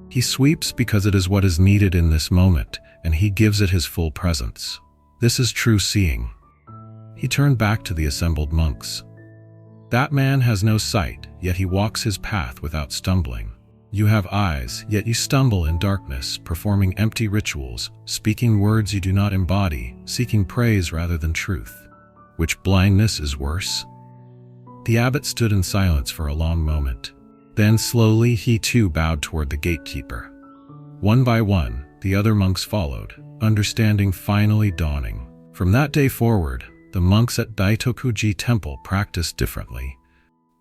He sweeps because it is what is needed in this moment, and he gives it his full presence. This is true seeing. He turned back to the assembled monks. That man has no sight, yet he walks his path without stumbling. You have eyes, yet you stumble in darkness, performing empty rituals, speaking words you do not embody, seeking praise rather than truth. Which blindness is worse? The abbot stood in silence for a long moment. Then slowly he too bowed toward the gatekeeper. One by one, the other monks followed, understanding finally dawning. From that day forward, the monks at Daitokuji Temple practiced differently.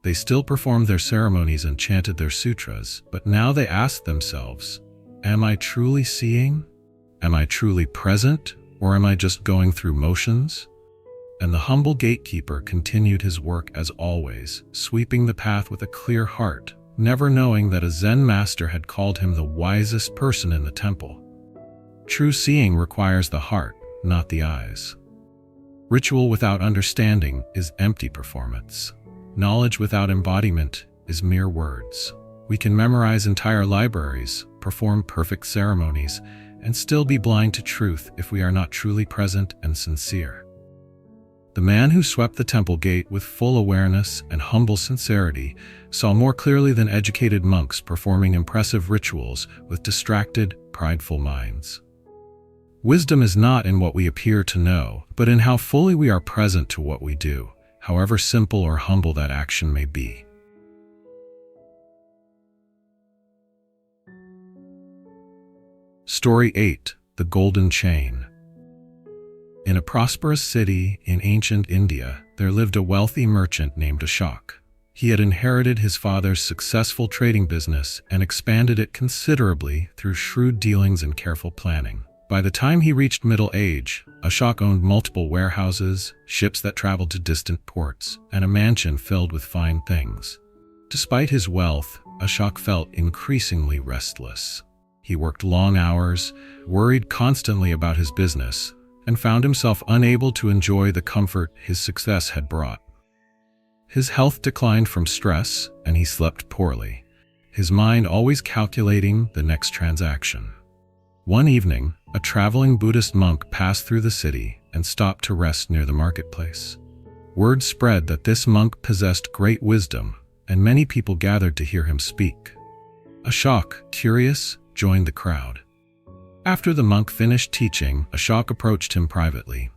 They still performed their ceremonies and chanted their sutras, but now they asked themselves, am I truly seeing? Am I truly present? Or am I just going through motions? And the humble gatekeeper continued his work as always, sweeping the path with a clear heart, never knowing that a Zen master had called him the wisest person in the temple. True seeing requires the heart, not the eyes. Ritual without understanding is empty performance. Knowledge without embodiment is mere words. We can memorize entire libraries, perform perfect ceremonies, and still be blind to truth if we are not truly present and sincere. The man who swept the temple gate with full awareness and humble sincerity saw more clearly than educated monks performing impressive rituals with distracted, prideful minds. Wisdom is not in what we appear to know, but in how fully we are present to what we do, however simple or humble that action may be. Story 8: The Golden Chain. In a prosperous city in ancient India, there lived a wealthy merchant named Ashok. He had inherited his father's successful trading business and expanded it considerably through shrewd dealings and careful planning. By the time he reached middle age, Ashok owned multiple warehouses, ships that traveled to distant ports, and a mansion filled with fine things. Despite his wealth, Ashok felt increasingly restless. He worked long hours, worried constantly about his business, and found himself unable to enjoy the comfort his success had brought. His health declined from stress, and he slept poorly, his mind always calculating the next transaction. One evening, a traveling Buddhist monk passed through the city and stopped to rest near the marketplace. Word spread that this monk possessed great wisdom, and many people gathered to hear him speak. Ashok, curious, joined the crowd. After the monk finished teaching, Ashok approached him privately.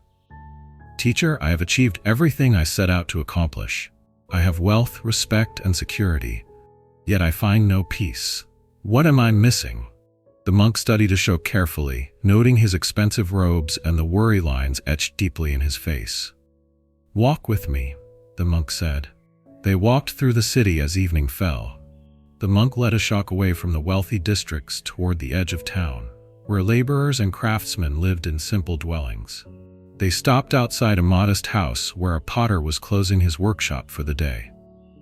"Teacher, I have achieved everything I set out to accomplish. I have wealth, respect, and security. Yet I find no peace. What am I missing?" The monk studied Ashok carefully, noting his expensive robes and the worry lines etched deeply in his face. "Walk with me," the monk said. They walked through the city as evening fell. The monk led Ashok away from the wealthy districts toward the edge of town, where laborers and craftsmen lived in simple dwellings. They stopped outside a modest house where a potter was closing his workshop for the day.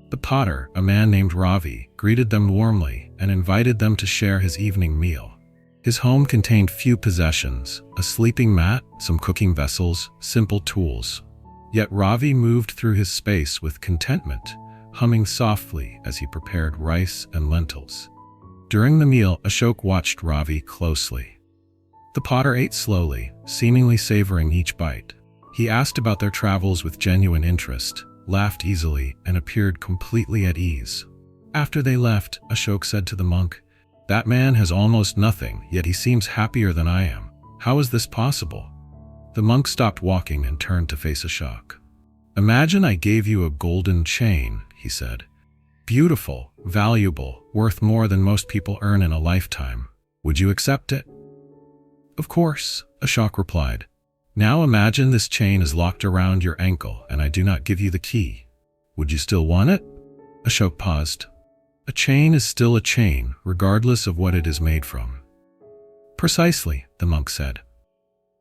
The potter, a man named Ravi, greeted them warmly and invited them to share his evening meal. His home contained few possessions, a sleeping mat, some cooking vessels, simple tools. Yet Ravi moved through his space with contentment, humming softly as he prepared rice and lentils. During the meal, Ashok watched Ravi closely. The potter ate slowly, seemingly savoring each bite. He asked about their travels with genuine interest, laughed easily, and appeared completely at ease. After they left, Ashok said to the monk, "That man has almost nothing, yet he seems happier than I am. How is this possible?" The monk stopped walking and turned to face Ashok. "Imagine I gave you a golden chain," he said. "Beautiful, valuable, worth more than most people earn in a lifetime. Would you accept it?" "Of course," Ashok replied. "Now imagine this chain is locked around your ankle and I do not give you the key. Would you still want it?" Ashok paused. "A chain is still a chain, regardless of what it is made from." "Precisely," the monk said.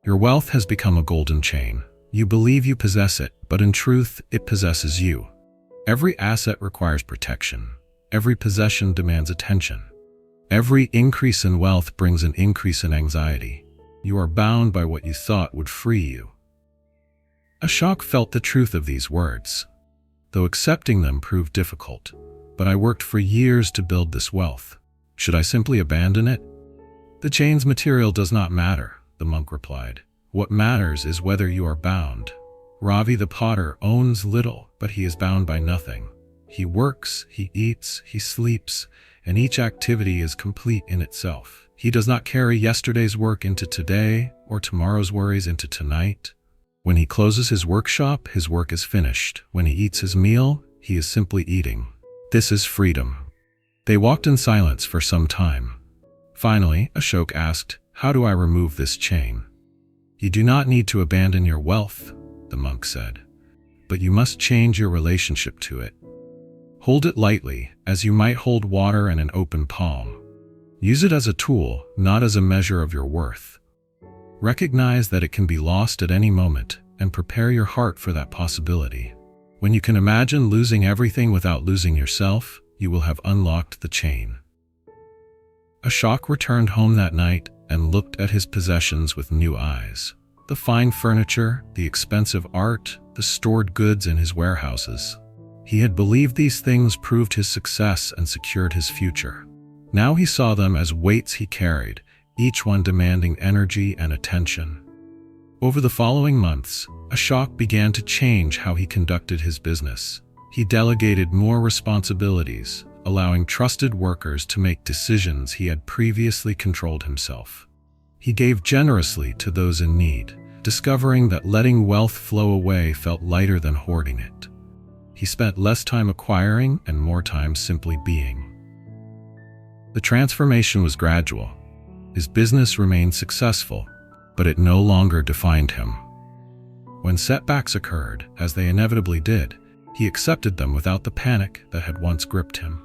"Your wealth has become a golden chain. You believe you possess it, but in truth, it possesses you. Every asset requires protection. every possession demands attention. Every increase in wealth brings an increase in anxiety. You are bound by what you thought would free you. Ashok felt the truth of these words, though accepting them proved difficult. But I worked for years to build this wealth. Should I simply abandon it? The chain's material does not matter, the monk replied. What matters is whether you are bound. Ravi the potter owns little, but he is bound by nothing. He works, he eats, he sleeps, and each activity is complete in itself. He does not carry yesterday's work into today or tomorrow's worries into tonight. When he closes his workshop, his work is finished. When he eats his meal, he is simply eating. This is freedom. They walked in silence for some time. Finally, Ashok asked, "How do I remove this chain?" "You do not need to abandon your wealth," the monk said, "but you must change your relationship to it. Hold it lightly, as you might hold water in an open palm. Use it as a tool, not as a measure of your worth. Recognize that it can be lost at any moment, and prepare your heart for that possibility. When you can imagine losing everything without losing yourself, you will have unlocked the chain." Ashok returned home that night and looked at his possessions with new eyes. The fine furniture, the expensive art, the stored goods in his warehouses. He had believed these things proved his success and secured his future. Now he saw them as weights he carried, each one demanding energy and attention. Over the following months, Ashok began to change how he conducted his business. He delegated more responsibilities, allowing trusted workers to make decisions he had previously controlled himself. He gave generously to those in need, discovering that letting wealth flow away felt lighter than hoarding it. He spent less time acquiring and more time simply being. The transformation was gradual. His business remained successful, but it no longer defined him. When setbacks occurred, as they inevitably did, he accepted them without the panic that had once gripped him.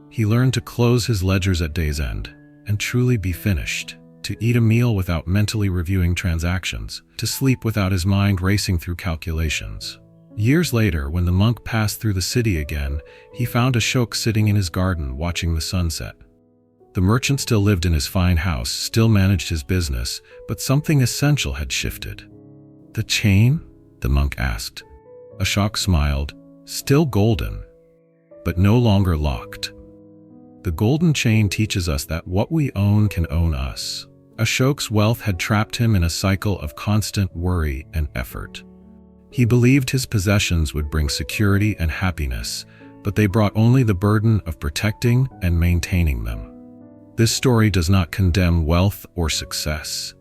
He learned to close his ledgers at day's end and truly be finished, to eat a meal without mentally reviewing transactions, to sleep without his mind racing through calculations. Years later, when the monk passed through the city again, he found Ashok sitting in his garden watching the sunset. The merchant still lived in his fine house, still managed his business, but something essential had shifted. "The chain?" the monk asked. Ashok smiled, "Still golden, but no longer locked." The golden chain teaches us that what we own can own us. Ashok's wealth had trapped him in a cycle of constant worry and effort. He believed his possessions would bring security and happiness, but they brought only the burden of protecting and maintaining them. This story does not condemn wealth or success.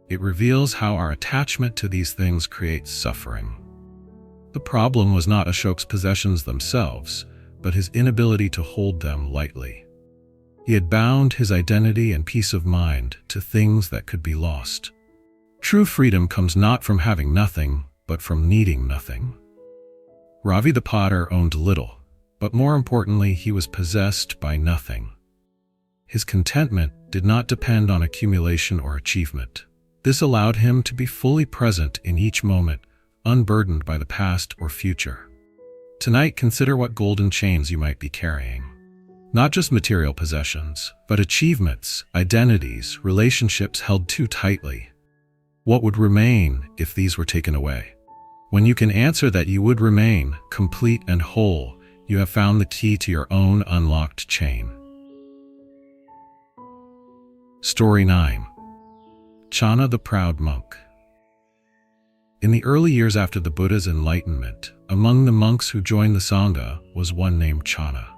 It reveals how our attachment to these things creates suffering. The problem was not Ashok's possessions themselves, but his inability to hold them lightly. He had bound his identity and peace of mind to things that could be lost. True freedom comes not from having nothing, but from needing nothing. Ravi the potter owned little, but more importantly, he was possessed by nothing. His contentment did not depend on accumulation or achievement. This allowed him to be fully present in each moment, unburdened by the past or future. Tonight, consider what golden chains you might be carrying. Not just material possessions, but achievements, identities, relationships held too tightly. What would remain if these were taken away? When you can answer that you would remain complete and whole, you have found the key to your own unlocked chain. Story 9. Channa the Proud Monk. In the early years after the Buddha's enlightenment, among the monks who joined the Sangha was one named Channa.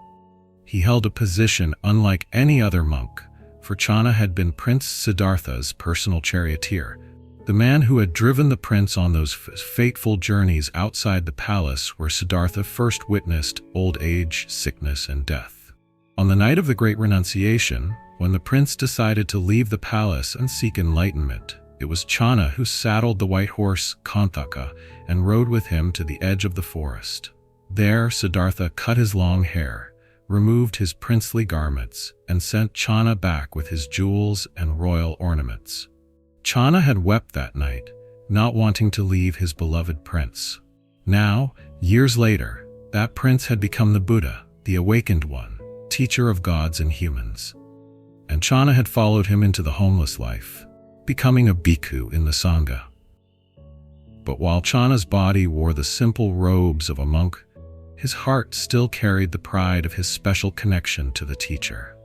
He held a position unlike any other monk, for Channa had been Prince Siddhartha's personal charioteer, the man who had driven the prince on those fateful journeys outside the palace where Siddhartha first witnessed old age, sickness, and death. On the night of the Great Renunciation, when the prince decided to leave the palace and seek enlightenment, it was Channa who saddled the white horse Kantaka and rode with him to the edge of the forest. There, Siddhartha cut his long hair, removed his princely garments, and sent Channa back with his jewels and royal ornaments. Channa had wept that night, not wanting to leave his beloved prince. Now, years later, that prince had become the Buddha, the awakened one, teacher of gods and humans. And Channa had followed him into the homeless life, becoming a bhikkhu in the Sangha. But while Channa's body wore the simple robes of a monk, his heart still carried the pride of his special connection to the teacher.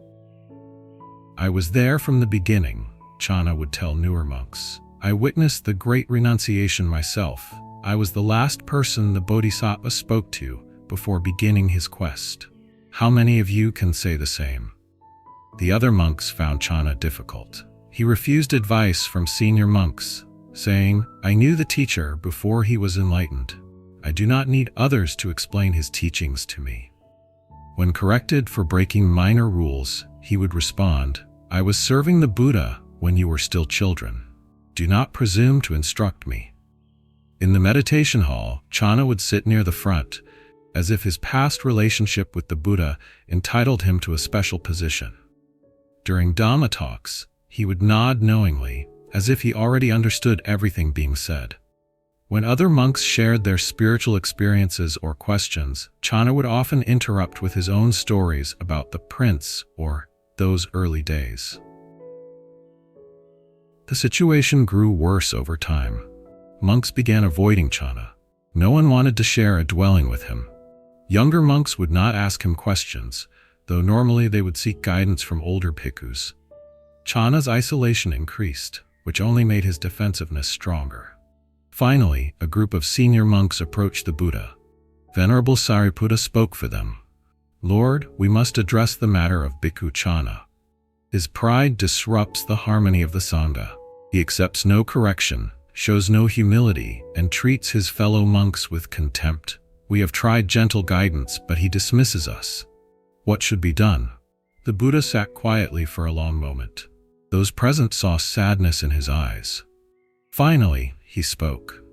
"I was there from the beginning," Channa would tell newer monks. "I witnessed the great renunciation myself. I was the last person the Bodhisattva spoke to before beginning his quest. How many of you can say the same?" The other monks found Channa difficult. He refused advice from senior monks, saying, "I knew the teacher before he was enlightened. I do not need others to explain his teachings to me." When corrected for breaking minor rules, he would respond, "I was serving the Buddha when you were still children. Do not presume to instruct me." In the meditation hall, Channa would sit near the front, as if his past relationship with the Buddha entitled him to a special position. During Dhamma talks, he would nod knowingly, as if he already understood everything being said. When other monks shared their spiritual experiences or questions, Channa would often interrupt with his own stories about the prince or those early days. The situation grew worse over time. Monks began avoiding Channa. No one wanted to share a dwelling with him. Younger monks would not ask him questions, though normally they would seek guidance from older bhikkhus. Channa's isolation increased, which only made his defensiveness stronger. Finally, a group of senior monks approached the Buddha. Venerable Sariputta spoke for them. "Lord, we must address the matter of Bhikkhu Channa. His pride disrupts the harmony of the Sangha. He accepts no correction, shows no humility, and treats his fellow monks with contempt. We have tried gentle guidance, but he dismisses us. What should be done?" The Buddha sat quietly for a long moment. Those present saw sadness in his eyes. Finally, he spoke.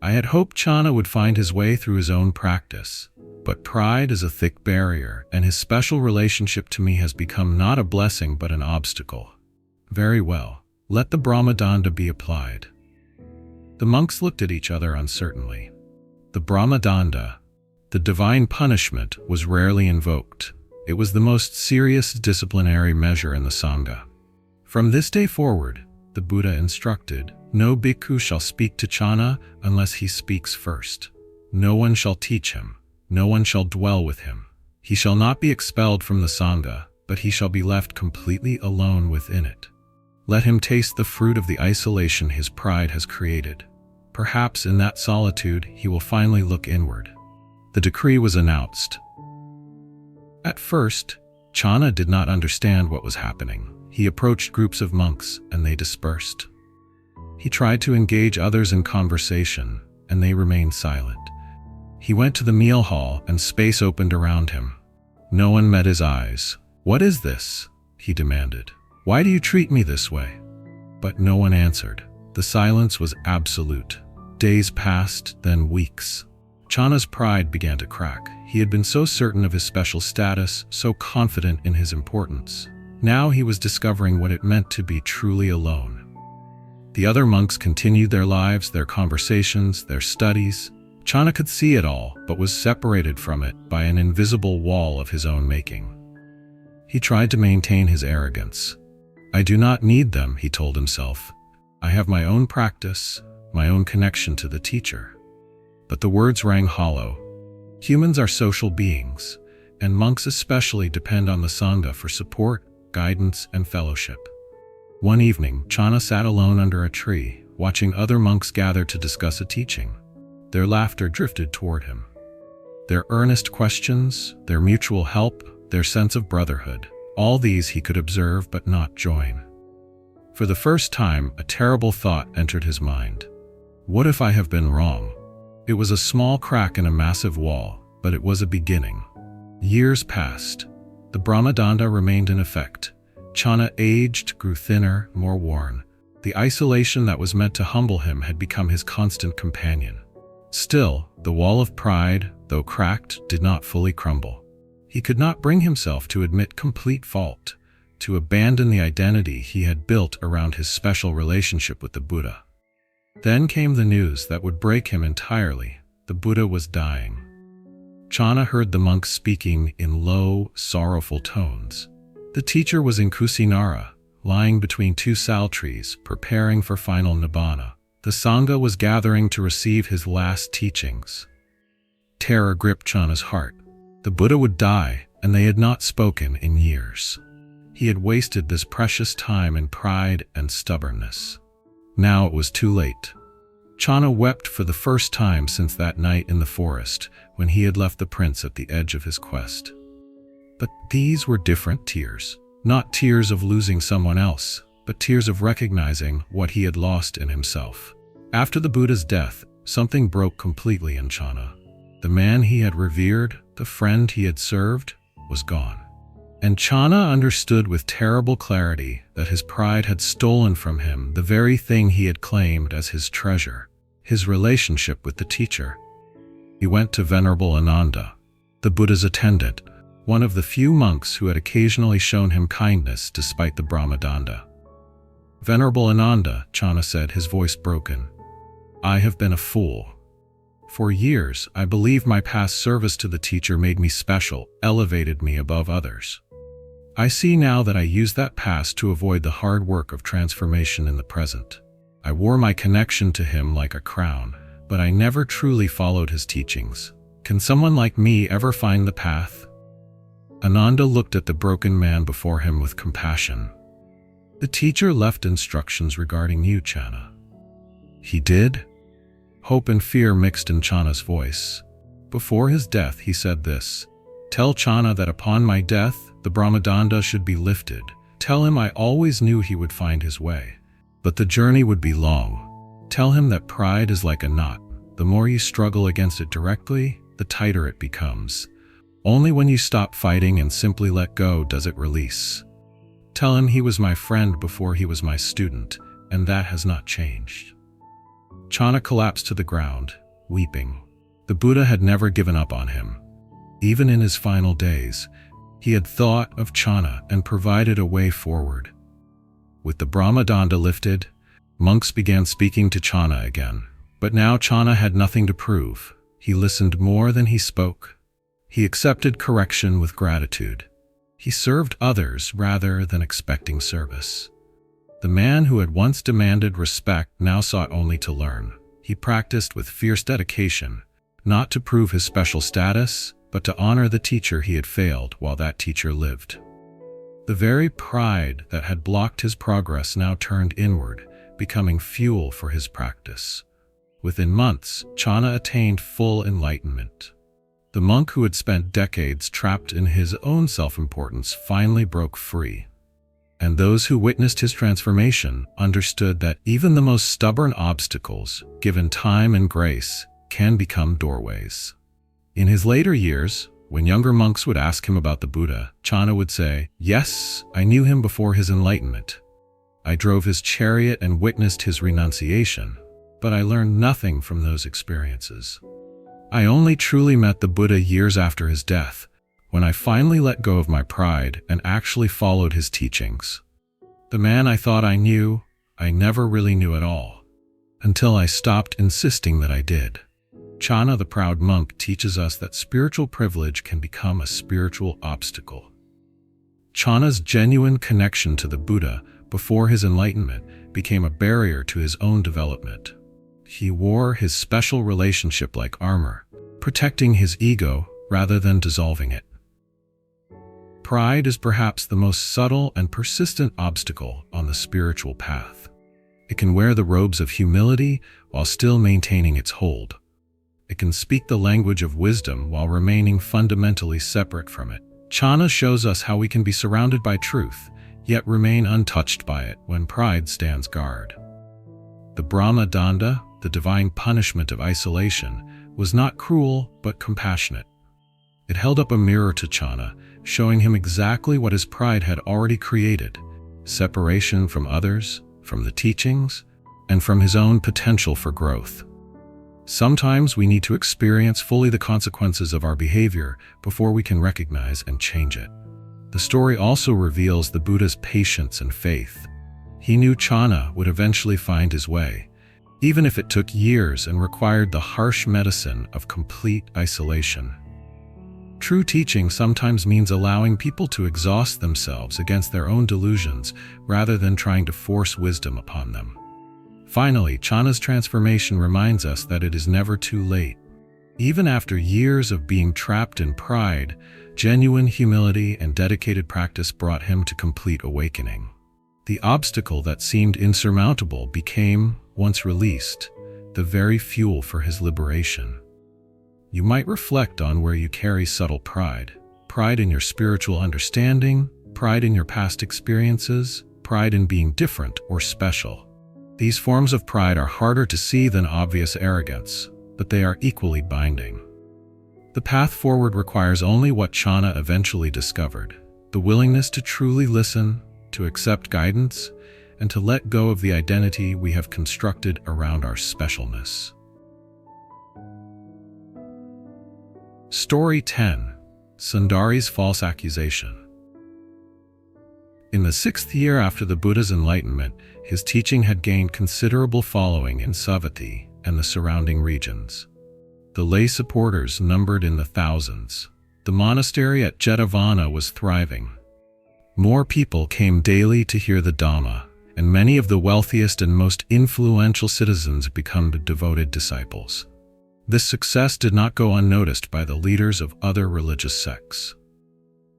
"I had hoped Channa would find his way through his own practice, but pride is a thick barrier, and his special relationship to me has become not a blessing but an obstacle. Very well, let the Brahmadanda be applied." The monks looked at each other uncertainly. The Brahmadanda, the divine punishment, was rarely invoked. It was the most serious disciplinary measure in the Sangha. From this day forward, the Buddha instructed, "No bhikkhu shall speak to Channa unless he speaks first. No one shall teach him. No one shall dwell with him. He shall not be expelled from the Sangha, but he shall be left completely alone within it. Let him taste the fruit of the isolation his pride has created. Perhaps in that solitude he will finally look inward." The decree was announced. At first, Channa did not understand what was happening. He approached groups of monks, and they dispersed. He tried to engage others in conversation, and they remained silent. He went to the meal hall, and space opened around him. No one met his eyes. "What is this?" he demanded. "Why do you treat me this way?" But no one answered. The silence was absolute. Days passed, then weeks. Channa's pride began to crack. He had been so certain of his special status, so confident in his importance. Now he was discovering what it meant to be truly alone. The other monks continued their lives, their conversations, their studies. Channa could see it all, but was separated from it by an invisible wall of his own making. He tried to maintain his arrogance. "I do not need them," he told himself. "I have my own practice, my own connection to the teacher." But the words rang hollow. Humans are social beings, and monks especially depend on the Sangha for support, guidance, and fellowship. One evening, Channa sat alone under a tree, watching other monks gather to discuss a teaching. Their laughter drifted toward him. Their earnest questions, their mutual help, their sense of brotherhood, all these he could observe but not join. For the first time, a terrible thought entered his mind. What if I have been wrong? It was a small crack in a massive wall, but it was a beginning. Years passed. The Brahmadanda remained in effect. Channa aged, grew thinner, more worn. The isolation that was meant to humble him had become his constant companion. Still, the wall of pride, though cracked, did not fully crumble. He could not bring himself to admit complete fault, to abandon the identity he had built around his special relationship with the Buddha. Then came the news that would break him entirely. The Buddha was dying. Channa heard the monk speaking in low, sorrowful tones. The teacher was in Kusinara, lying between two sal trees, preparing for final nibbana. The Sangha was gathering to receive his last teachings. Terror gripped Channa's heart. The Buddha would die, and they had not spoken in years. He had wasted this precious time in pride and stubbornness. Now it was too late. Channa wept for the first time since that night in the forest, when he had left the prince at the edge of his quest. But these were different tears. Not tears of losing someone else, but tears of recognizing what he had lost in himself. After the Buddha's death, something broke completely in Channa. The man he had revered, the friend he had served, was gone. And Channa understood with terrible clarity that his pride had stolen from him the very thing he had claimed as his treasure, his relationship with the teacher. He went to Venerable Ananda, the Buddha's attendant, one of the few monks who had occasionally shown him kindness despite the Brahmadanda. Venerable Ananda, Channa said, his voice broken, I have been a fool. For years, I believed my past service to the teacher made me special, elevated me above others. I see now that I used that past to avoid the hard work of transformation in the present. I wore my connection to him like a crown, but I never truly followed his teachings. Can someone like me ever find the path? Ananda looked at the broken man before him with compassion. The teacher left instructions regarding you, Channa. He did? Hope and fear mixed in Channa's voice. Before his death, he said this, Tell Channa that upon my death, the Brahmadanda should be lifted. Tell him I always knew he would find his way. But the journey would be long. Tell him that pride is like a knot. The more you struggle against it directly, the tighter it becomes. Only when you stop fighting and simply let go does it release. Tell him he was my friend before he was my student, and that has not changed. Channa collapsed to the ground, weeping. The Buddha had never given up on him. Even in his final days, he had thought of Channa and provided a way forward. With the Brahmadanda lifted, monks began speaking to Channa again. But now Channa had nothing to prove. He listened more than he spoke. He accepted correction with gratitude. He served others rather than expecting service. The man who had once demanded respect now sought only to learn. He practiced with fierce dedication, not to prove his special status, but to honor the teacher he had failed while that teacher lived. The very pride that had blocked his progress now turned inward, becoming fuel for his practice. Within months, Channa attained full enlightenment. The monk who had spent decades trapped in his own self-importance finally broke free. And those who witnessed his transformation understood that even the most stubborn obstacles, given time and grace, can become doorways. In his later years, when younger monks would ask him about the Buddha, Channa would say, Yes, I knew him before his enlightenment. I drove his chariot and witnessed his renunciation, but I learned nothing from those experiences. I only truly met the Buddha years after his death, when I finally let go of my pride and actually followed his teachings. The man I thought I knew, I never really knew at all, until I stopped insisting that I did. Channa, the proud monk, teaches us that spiritual privilege can become a spiritual obstacle. Channa's genuine connection to the Buddha before his enlightenment became a barrier to his own development. He wore his special relationship like armor, protecting his ego rather than dissolving it. Pride is perhaps the most subtle and persistent obstacle on the spiritual path. It can wear the robes of humility while still maintaining its hold. It can speak the language of wisdom while remaining fundamentally separate from it. Channa shows us how we can be surrounded by truth, yet remain untouched by it when pride stands guard. The Brahmadanda, the divine punishment of isolation, was not cruel but compassionate. It held up a mirror to Channa, showing him exactly what his pride had already created: separation from others, from the teachings, and from his own potential for growth. Sometimes we need to experience fully the consequences of our behavior before we can recognize and change it. The story also reveals the Buddha's patience and faith. He knew Channa would eventually find his way, even if it took years and required the harsh medicine of complete isolation. True teaching sometimes means allowing people to exhaust themselves against their own delusions rather than trying to force wisdom upon them. Finally, Channa's transformation reminds us that it is never too late. Even after years of being trapped in pride, genuine humility and dedicated practice brought him to complete awakening. The obstacle that seemed insurmountable became, once released, the very fuel for his liberation. You might reflect on where you carry subtle pride. Pride in your spiritual understanding, pride in your past experiences, pride in being different or special. These forms of pride are harder to see than obvious arrogance, but they are equally binding. The path forward requires only what Channa eventually discovered: the willingness to truly listen, to accept guidance, and to let go of the identity we have constructed around our specialness. Story 10. Sundari's False Accusation. In the 6th year after the Buddha's enlightenment, his teaching had gained considerable following in Savatthi and the surrounding regions. The lay supporters numbered in the thousands. The monastery at Jetavana was thriving. More people came daily to hear the Dhamma, and many of the wealthiest and most influential citizens became devoted disciples. This success did not go unnoticed by the leaders of other religious sects.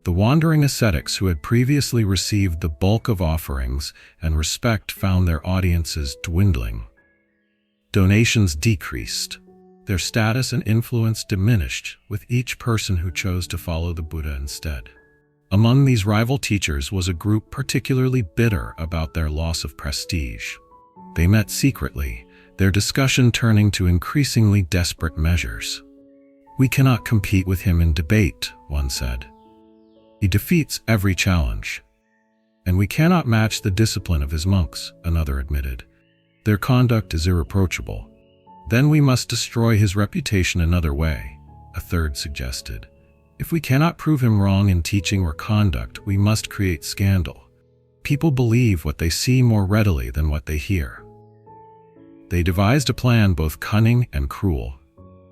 The wandering ascetics who had previously received the bulk of offerings and respect found their audiences dwindling. Donations decreased. Their status and influence diminished with each person who chose to follow the Buddha instead. Among these rival teachers was a group particularly bitter about their loss of prestige. They met secretly, their discussion turning to increasingly desperate measures. "We cannot compete with him in debate," one said. "He defeats every challenge." "And we cannot match the discipline of his monks," another admitted. "Their conduct is irreproachable." "Then we must destroy his reputation another way," a third suggested. "If we cannot prove him wrong in teaching or conduct, we must create scandal. People believe what they see more readily than what they hear." They devised a plan both cunning and cruel.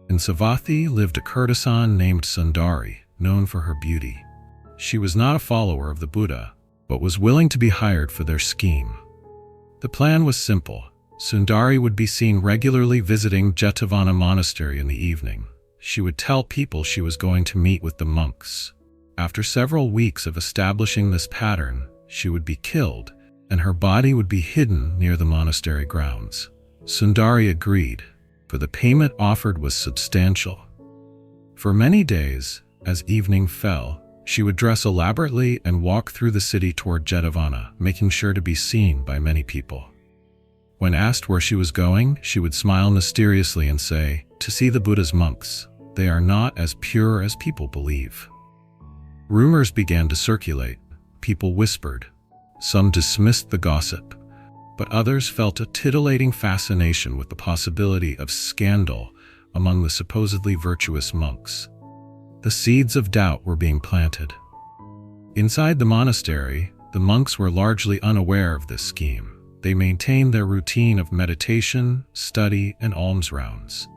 In Savatthi lived a courtesan named Sundari, known for her beauty. She was not a follower of the Buddha, but was willing to be hired for their scheme. The plan was simple. Sundari would be seen regularly visiting Jetavana Monastery in the evening. She would tell people she was going to meet with the monks. After several weeks of establishing this pattern, she would be killed, and her body would be hidden near the monastery grounds. Sundari agreed, for the payment offered was substantial. For many days, as evening fell, she would dress elaborately and walk through the city toward Jetavana, making sure to be seen by many people. When asked where she was going, she would smile mysteriously and say, "To see the Buddha's monks. They are not as pure as people believe." Rumors began to circulate. People whispered. Some dismissed the gossip, but others felt a titillating fascination with the possibility of scandal among the supposedly virtuous monks. The seeds of doubt were being planted. Inside the monastery, the monks were largely unaware of this scheme. They maintained their routine of meditation, study, and alms rounds.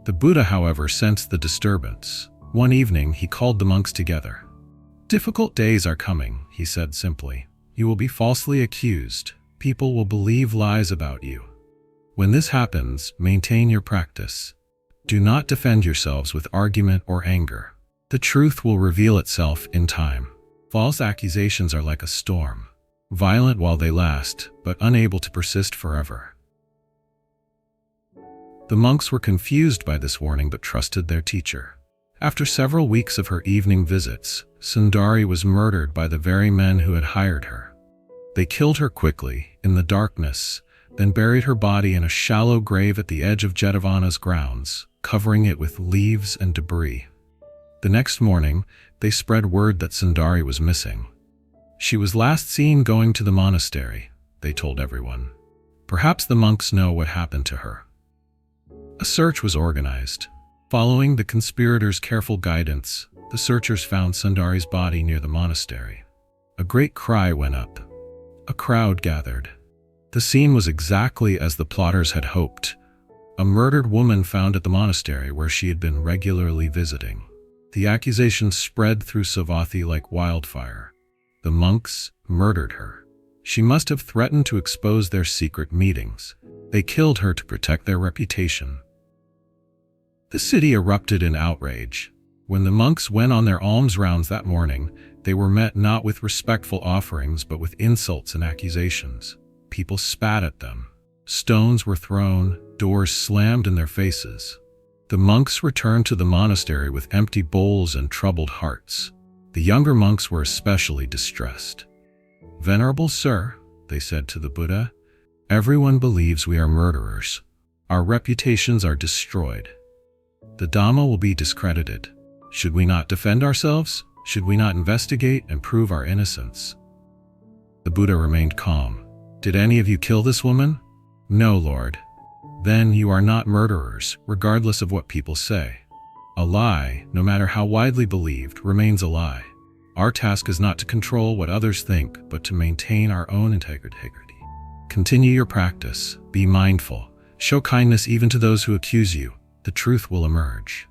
The Buddha, however, sensed the disturbance. One evening, he called the monks together. "Difficult days are coming," he said simply. "You will be falsely accused. People will believe lies about you. When this happens, maintain your practice. Do not defend yourselves with argument or anger. The truth will reveal itself in time. False accusations are like a storm, violent while they last, but unable to persist forever." The monks were confused by this warning but trusted their teacher. After several weeks of her evening visits, Sundari was murdered by the very men who had hired her. They killed her quickly, in the darkness, then buried her body in a shallow grave at the edge of Jetavana's grounds, covering it with leaves and debris. The next morning, they spread word that Sundari was missing. "She was last seen going to the monastery," they told everyone. "Perhaps the monks know what happened to her." A search was organized. Following the conspirators' careful guidance, the searchers found Sundari's body near the monastery. A great cry went up. A crowd gathered. The scene was exactly as the plotters had hoped. A murdered woman found at the monastery where she had been regularly visiting. The accusation spread through Savatthi like wildfire. The monks murdered her. She must have threatened to expose their secret meetings. They killed her to protect their reputation. The city erupted in outrage. When the monks went on their alms rounds that morning, they were met not with respectful offerings but with insults and accusations. People spat at them. Stones were thrown, doors slammed in their faces. The monks returned to the monastery with empty bowls and troubled hearts. The younger monks were especially distressed. "Venerable Sir," they said to the Buddha, "everyone believes we are murderers. Our reputations are destroyed. The Dhamma will be discredited. Should we not defend ourselves? Should we not investigate and prove our innocence?" The Buddha remained calm. "Did any of you kill this woman?" "No, Lord." "Then you are not murderers, regardless of what people say. A lie, no matter how widely believed, remains a lie. Our task is not to control what others think, but to maintain our own integrity. Continue your practice. Be mindful. Show kindness even to those who accuse you. The truth will emerge."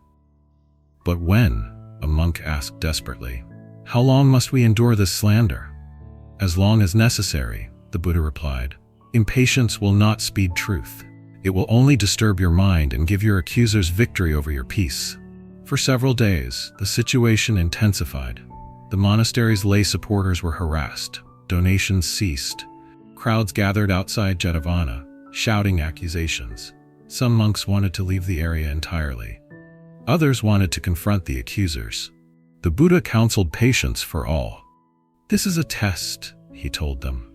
"But when?" a monk asked desperately. "How long must we endure this slander?" "As long as necessary," the Buddha replied. "Impatience will not speed truth. It will only disturb your mind and give your accusers victory over your peace." For several days, the situation intensified. The monastery's lay supporters were harassed. Donations ceased. Crowds gathered outside Jetavana, shouting accusations. Some monks wanted to leave the area entirely. Others wanted to confront the accusers. The Buddha counseled patience for all. "This is a test," he told them.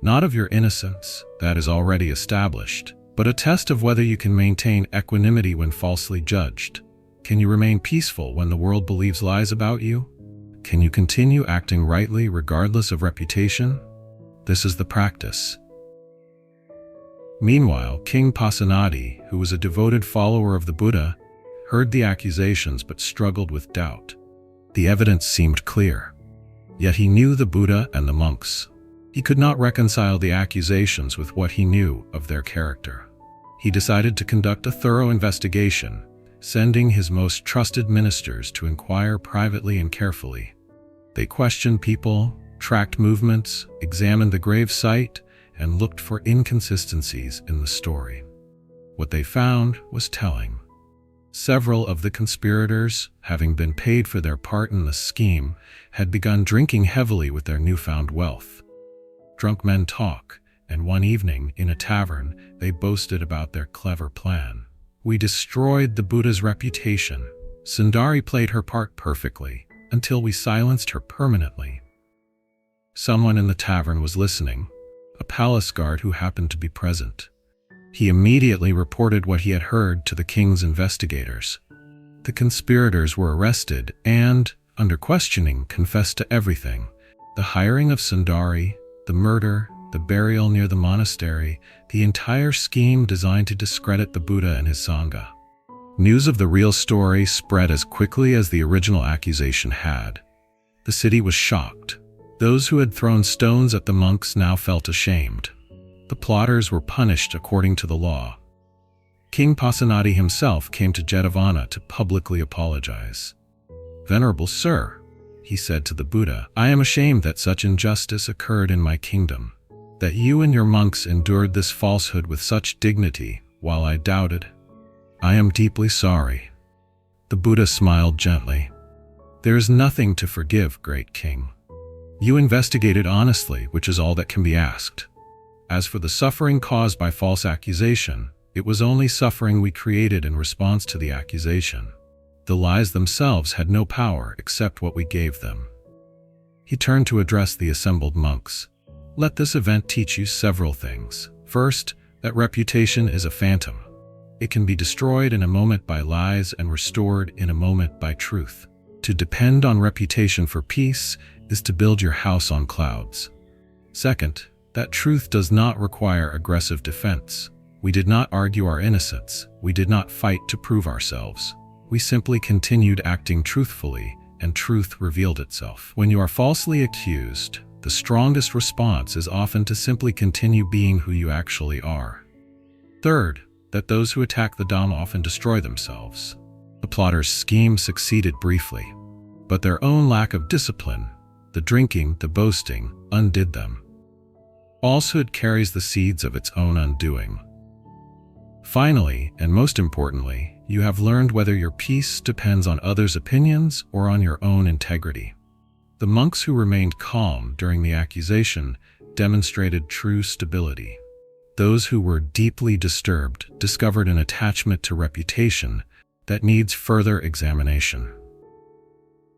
"Not of your innocence, that is already established, but a test of whether you can maintain equanimity when falsely judged. Can you remain peaceful when the world believes lies about you? Can you continue acting rightly regardless of reputation? This is the practice." Meanwhile, King Pasenadi, who was a devoted follower of the Buddha, heard the accusations but struggled with doubt. The evidence seemed clear. Yet he knew the Buddha and the monks. He could not reconcile the accusations with what he knew of their character. He decided to conduct a thorough investigation, sending his most trusted ministers to inquire privately and carefully. They questioned people, tracked movements, examined the grave site, and looked for inconsistencies in the story. What they found was telling. Several of the conspirators, having been paid for their part in the scheme, had begun drinking heavily with their newfound wealth. Drunk men talk, and one evening, in a tavern, they boasted about their clever plan. "We destroyed the Buddha's reputation. Sundari played her part perfectly, until we silenced her permanently." Someone in the tavern was listening, a palace guard who happened to be present. He immediately reported what he had heard to the king's investigators. The conspirators were arrested and, under questioning, confessed to everything: the hiring of Sundari, the murder, the burial near the monastery, the entire scheme designed to discredit the Buddha and his Sangha. News of the real story spread as quickly as the original accusation had. The city was shocked. Those who had thrown stones at the monks now felt ashamed. The plotters were punished according to the law. King Pasenadi himself came to Jetavana to publicly apologize. "Venerable Sir," he said to the Buddha, "I am ashamed that such injustice occurred in my kingdom, that you and your monks endured this falsehood with such dignity while I doubted. I am deeply sorry." The Buddha smiled gently. "There is nothing to forgive, great king. You investigated honestly, which is all that can be asked. As for the suffering caused by false accusation, it was only suffering we created in response to the accusation. The lies themselves had no power except what we gave them." He turned to address the assembled monks. "Let this event teach you several things. First, that reputation is a phantom. It can be destroyed in a moment by lies and restored in a moment by truth. To depend on reputation for peace is to build your house on clouds. Second, that truth does not require aggressive defense. We did not argue our innocence. We did not fight to prove ourselves. We simply continued acting truthfully, and truth revealed itself. When you are falsely accused, the strongest response is often to simply continue being who you actually are. Third, that those who attack the Dhamma often destroy themselves. The plotters' scheme succeeded briefly, but their own lack of discipline, the drinking, the boasting, undid them. Falsehood carries the seeds of its own undoing. Finally, and most importantly, you have learned whether your peace depends on others' opinions or on your own integrity. The monks who remained calm during the accusation demonstrated true stability. Those who were deeply disturbed discovered an attachment to reputation that needs further examination.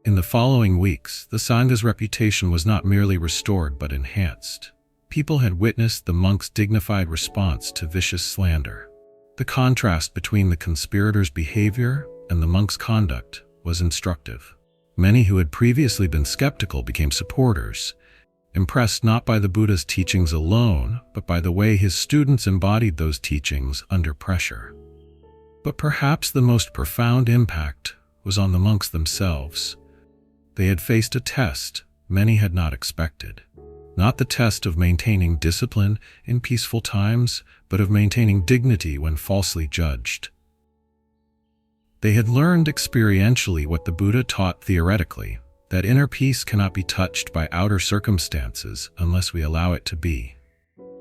In the following weeks, the Sangha's reputation was not merely restored but enhanced. People had witnessed the monks' dignified response to vicious slander. The contrast between the conspirators' behavior and the monks' conduct was instructive. Many who had previously been skeptical became supporters, impressed not by the Buddha's teachings alone, but by the way his students embodied those teachings under pressure. But perhaps the most profound impact was on the monks themselves. They had faced a test many had not expected. Not the test of maintaining discipline in peaceful times, but of maintaining dignity when falsely judged. They had learned experientially what the Buddha taught theoretically, that inner peace cannot be touched by outer circumstances unless we allow it to be.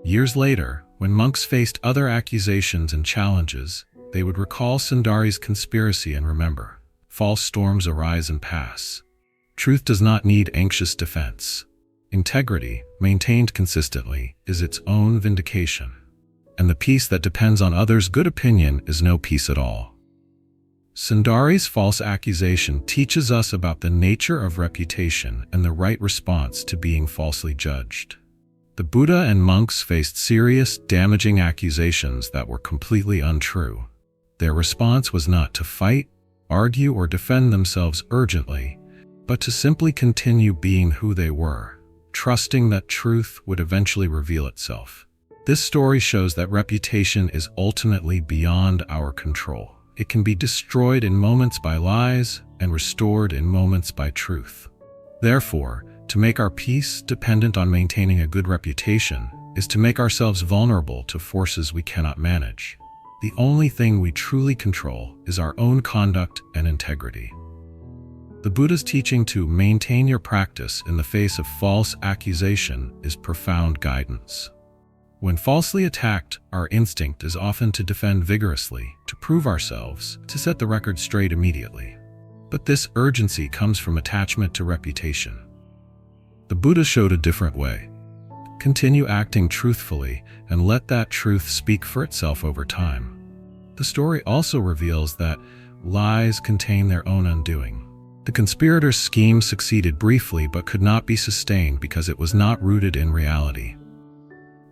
Years later, when monks faced other accusations and challenges, they would recall Sundari's conspiracy and remember, false storms arise and pass. Truth does not need anxious defense. Integrity, maintained consistently, is its own vindication. And the peace that depends on others' good opinion is no peace at all. Sundari's false accusation teaches us about the nature of reputation and the right response to being falsely judged. The Buddha and monks faced serious, damaging accusations that were completely untrue. Their response was not to fight, argue, or defend themselves urgently, but to simply continue being who they were, trusting that truth would eventually reveal itself. This story shows that reputation is ultimately beyond our control. It can be destroyed in moments by lies and restored in moments by truth. Therefore, to make our peace dependent on maintaining a good reputation is to make ourselves vulnerable to forces we cannot manage. The only thing we truly control is our own conduct and integrity. The Buddha's teaching to maintain your practice in the face of false accusation is profound guidance. When falsely attacked, our instinct is often to defend vigorously, to prove ourselves, to set the record straight immediately. But this urgency comes from attachment to reputation. The Buddha showed a different way. Continue acting truthfully and let that truth speak for itself over time. The story also reveals that lies contain their own undoing. The conspirators' scheme succeeded briefly but could not be sustained because it was not rooted in reality.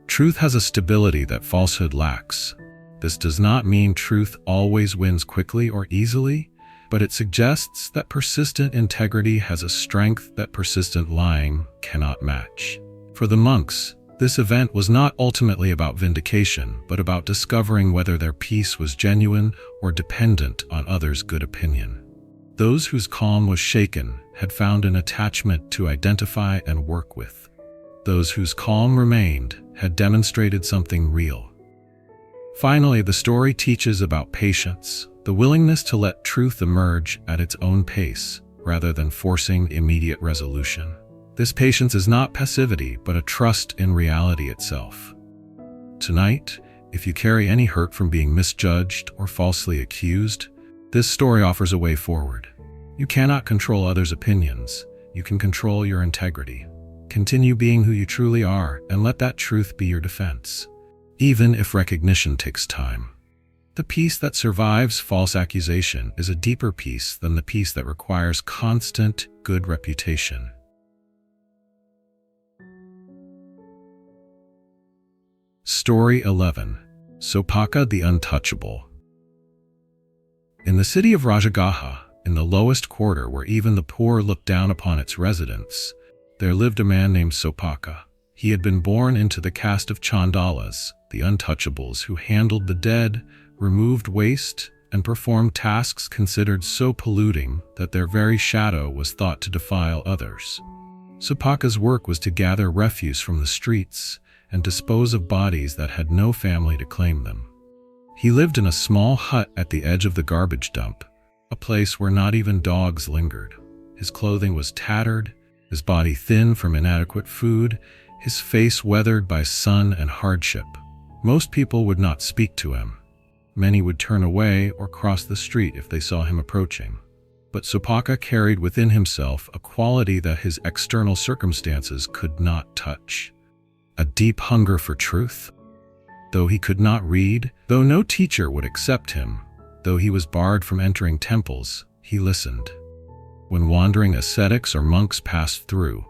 Truth has a stability that falsehood lacks. This does not mean truth always wins quickly or easily, but it suggests that persistent integrity has a strength that persistent lying cannot match. For the monks, this event was not ultimately about vindication, but about discovering whether their peace was genuine or dependent on others' good opinion. Those whose calm was shaken had found an attachment to identify and work with. Those whose calm remained had demonstrated something real. Finally, the story teaches about patience, the willingness to let truth emerge at its own pace, rather than forcing immediate resolution. This patience is not passivity, but a trust in reality itself. Tonight, if you carry any hurt from being misjudged or falsely accused, this story offers a way forward. You cannot control others' opinions. You can control your integrity. Continue being who you truly are and let that truth be your defense, even if recognition takes time. The peace that survives false accusation is a deeper peace than the peace that requires constant good reputation. Story 11. Sopaka the Untouchable. In the city of Rajagaha, in the lowest quarter where even the poor looked down upon its residents, there lived a man named Sopaka. He had been born into the caste of Chandalas, the Untouchables, who handled the dead, removed waste, and performed tasks considered so polluting that their very shadow was thought to defile others. Sopaka's work was to gather refuse from the streets and dispose of bodies that had no family to claim them. He lived in a small hut at the edge of the garbage dump, a place where not even dogs lingered. His clothing was tattered, his body thin from inadequate food, his face weathered by sun and hardship. Most people would not speak to him. Many would turn away or cross the street if they saw him approaching. But Sopaka carried within himself a quality that his external circumstances could not touch: a deep hunger for truth. Though he could not read, though no teacher would accept him, though he was barred from entering temples, he listened. When wandering ascetics or monks passed through,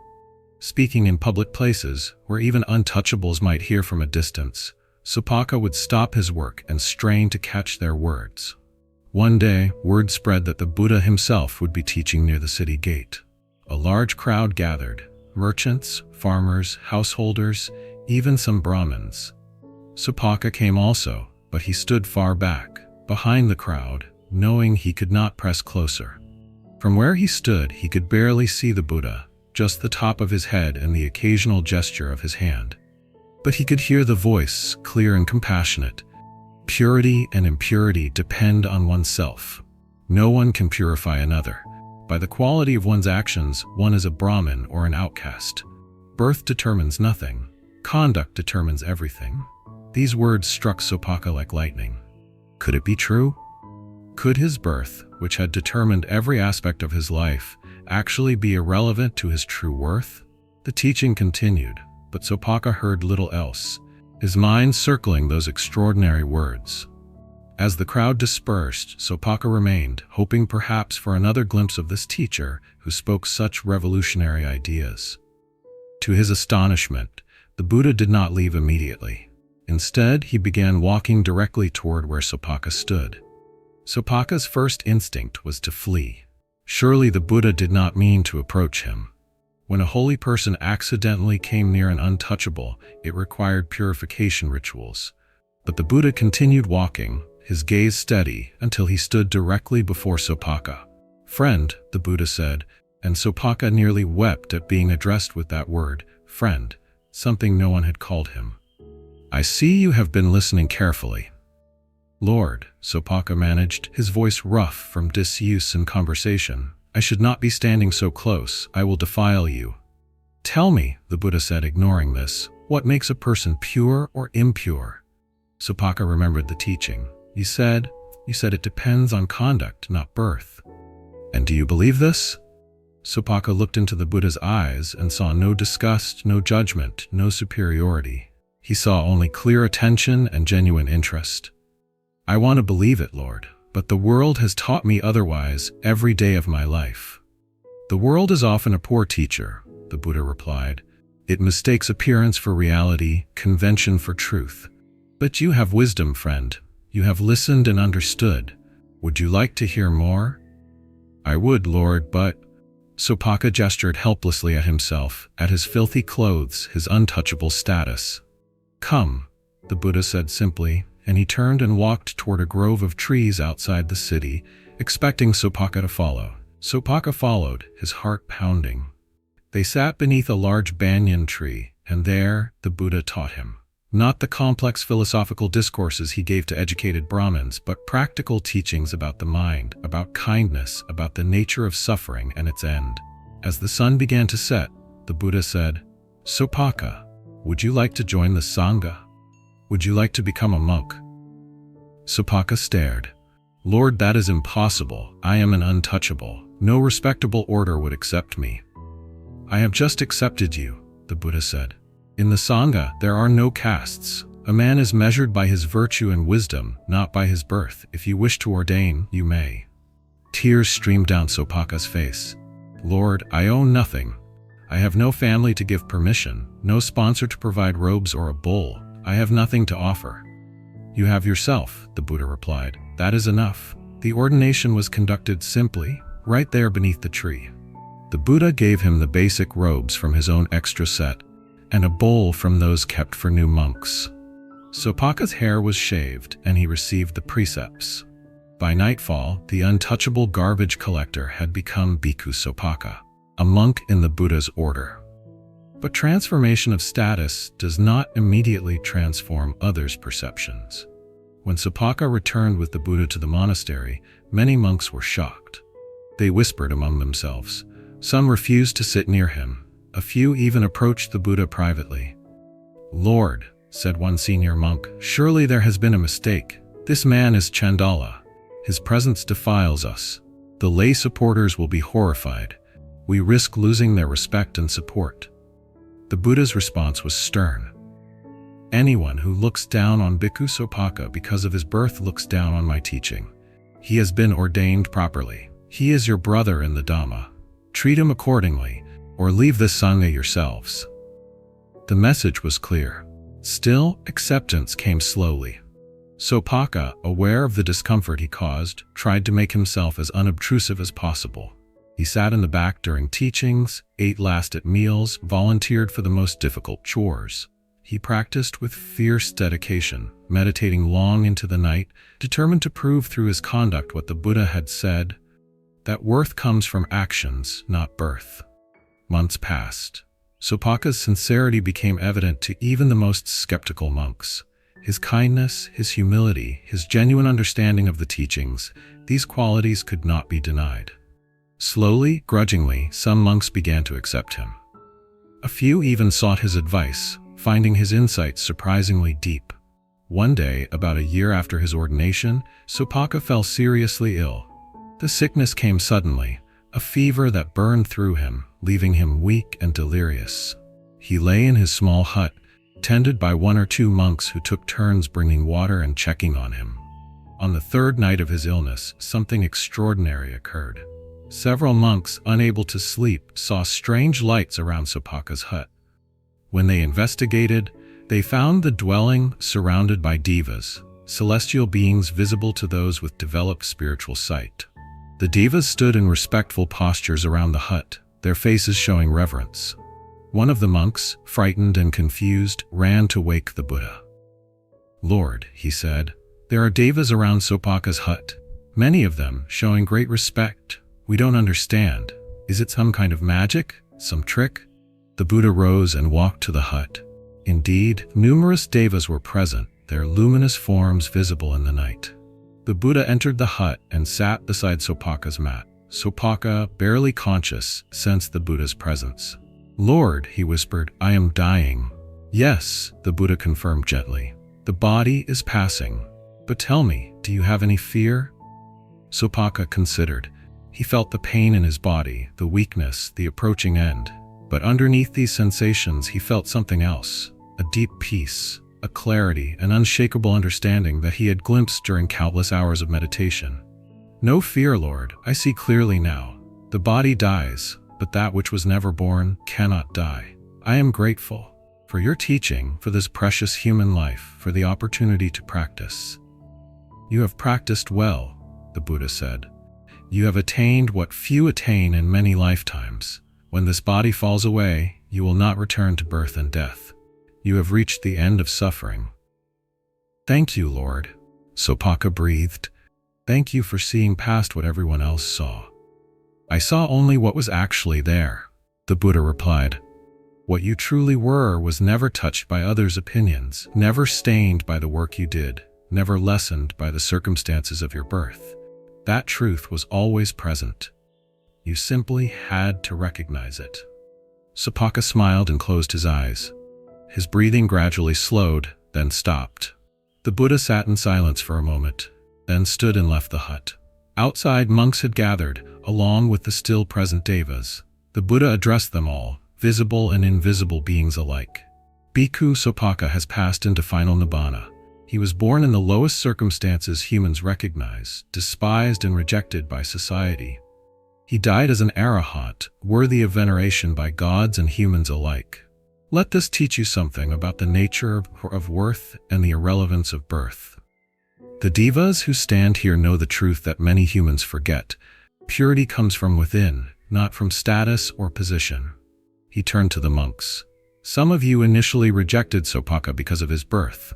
speaking in public places where even untouchables might hear from a distance, Sopaka would stop his work and strain to catch their words. One day, word spread that the Buddha himself would be teaching near the city gate. A large crowd gathered: merchants, farmers, householders, even some Brahmins. Sopaka came also, but he stood far back, behind the crowd, knowing he could not press closer. From where he stood, he could barely see the Buddha, just the top of his head and the occasional gesture of his hand. But he could hear the voice, clear and compassionate. Purity and impurity depend on oneself. No one can purify another. By the quality of one's actions, one is a Brahmin or an outcast. Birth determines nothing. Conduct determines everything. These words struck Sopaka like lightning. Could it be true? Could his birth, which had determined every aspect of his life, actually be irrelevant to his true worth? The teaching continued, but Sopaka heard little else, his mind circling those extraordinary words. As the crowd dispersed, Sopaka remained, hoping perhaps for another glimpse of this teacher who spoke such revolutionary ideas. To his astonishment, the Buddha did not leave immediately. Instead, he began walking directly toward where Sopaka stood. Sopaka's first instinct was to flee. Surely the Buddha did not mean to approach him. When a holy person accidentally came near an untouchable, it required purification rituals. But the Buddha continued walking, his gaze steady, until he stood directly before Sopaka. "Friend," the Buddha said, and Sopaka nearly wept at being addressed with that word, friend, something no one had called him. "I see you have been listening carefully." "Lord," Sopaka managed, his voice rough from disuse and conversation, "I should not be standing so close. I will defile you." "Tell me," the Buddha said, ignoring this, "what makes a person pure or impure?" Sopaka remembered the teaching. You said it depends on conduct, not birth." "And do you believe this?" Sopaka looked into the Buddha's eyes and saw no disgust, no judgment, no superiority. He saw only clear attention and genuine interest. "I want to believe it, Lord, but the world has taught me otherwise every day of my life." "The world is often a poor teacher," the Buddha replied. "It mistakes appearance for reality, convention for truth. But you have wisdom, friend. You have listened and understood. Would you like to hear more?" "I would, Lord, but—" Sopaka gestured helplessly at himself, at his filthy clothes, his untouchable status. "Come," the Buddha said simply, and he turned and walked toward a grove of trees outside the city, expecting Sopaka to follow. Sopaka followed, his heart pounding. They sat beneath a large banyan tree, and there the Buddha taught him. Not the complex philosophical discourses he gave to educated Brahmins, but practical teachings about the mind, about kindness, about the nature of suffering and its end. As the sun began to set, the Buddha said, "Sopaka, would you like to join the Sangha? Would you like to become a monk?" Sopaka stared. "Lord, that is impossible. I am an untouchable. No respectable order would accept me." "I have just accepted you," the Buddha said. "In the Sangha, there are no castes. A man is measured by his virtue and wisdom, not by his birth. If you wish to ordain, you may." Tears streamed down Sopaka's face. "Lord, I own nothing. I have no family to give permission, no sponsor to provide robes or a bull. I have nothing to offer." "You have yourself," the Buddha replied. "That is enough." The ordination was conducted simply, right there beneath the tree. The Buddha gave him the basic robes from his own extra set, and a bowl from those kept for new monks. Sopaka's hair was shaved, and he received the precepts. By nightfall, the untouchable garbage collector had become Bhikkhu Sopaka, a monk in the Buddha's order. But transformation of status does not immediately transform others' perceptions. When Sopaka returned with the Buddha to the monastery, many monks were shocked. They whispered among themselves. Some refused to sit near him. A few even approached the Buddha privately. "Lord," said one senior monk, "surely there has been a mistake. This man is Chandala. His presence defiles us. The lay supporters will be horrified. We risk losing their respect and support." The Buddha's response was stern. "Anyone who looks down on Bhikkhu Sopaka because of his birth looks down on my teaching. He has been ordained properly. He is your brother in the Dhamma. Treat him accordingly, or leave the Sangha yourselves." The message was clear. Still, acceptance came slowly. Sopaka, aware of the discomfort he caused, tried to make himself as unobtrusive as possible. He sat in the back during teachings, ate last at meals, volunteered for the most difficult chores. He practiced with fierce dedication, meditating long into the night, determined to prove through his conduct what the Buddha had said, that worth comes from actions, not birth. Months passed. Sopaka's sincerity became evident to even the most skeptical monks. His kindness, his humility, his genuine understanding of the teachings, these qualities could not be denied. Slowly, grudgingly, some monks began to accept him. A few even sought his advice, finding his insights surprisingly deep. One day, about a year after his ordination, Sopaka fell seriously ill. The sickness came suddenly, a fever that burned through him, leaving him weak and delirious. He lay in his small hut, tended by one or two monks who took turns bringing water and checking on him. On the third night of his illness, something extraordinary occurred. Several monks, unable to sleep, saw strange lights around Sopaka's hut. When they investigated, they found the dwelling surrounded by devas, celestial beings visible to those with developed spiritual sight. The devas stood in respectful postures around the hut, their faces showing reverence. One of the monks, frightened and confused, ran to wake the Buddha. "Lord," he said, "there are devas around Sopaka's hut, many of them showing great respect. We don't understand. Is it some kind of magic? Some trick?" The Buddha rose and walked to the hut. Indeed, numerous devas were present, their luminous forms visible in the night. The Buddha entered the hut and sat beside Sopaka's mat. Sopaka, barely conscious, sensed the Buddha's presence. "Lord," he whispered, "I am dying." "Yes," the Buddha confirmed gently. "The body is passing. But tell me, do you have any fear?" Sopaka considered. He felt the pain in his body, the weakness, the approaching end. But underneath these sensations, he felt something else, a deep peace, a clarity, an unshakable understanding that he had glimpsed during countless hours of meditation. "No fear, Lord, I see clearly now. The body dies, but that which was never born cannot die. I am grateful for your teaching, for this precious human life, for the opportunity to practice." "You have practiced well," the Buddha said. "You have attained what few attain in many lifetimes. When this body falls away, you will not return to birth and death. You have reached the end of suffering." "Thank you, Lord," Sopaka breathed. "Thank you for seeing past what everyone else saw." "I saw only what was actually there," the Buddha replied. "What you truly were was never touched by others' opinions, never stained by the work you did, never lessened by the circumstances of your birth. That truth was always present. You simply had to recognize it." Sopaka smiled and closed his eyes. His breathing gradually slowed, then stopped. The Buddha sat in silence for a moment, then stood and left the hut. Outside, monks had gathered, along with the still present devas. The Buddha addressed them all, visible and invisible beings alike. "Bhikkhu Sopaka has passed into final nibbana. He was born in the lowest circumstances humans recognize, despised and rejected by society. He died as an arahant, worthy of veneration by gods and humans alike. Let this teach you something about the nature of worth and the irrelevance of birth. The devas who stand here know the truth that many humans forget. Purity comes from within, not from status or position." He turned to the monks. "Some of you initially rejected Sopaka because of his birth.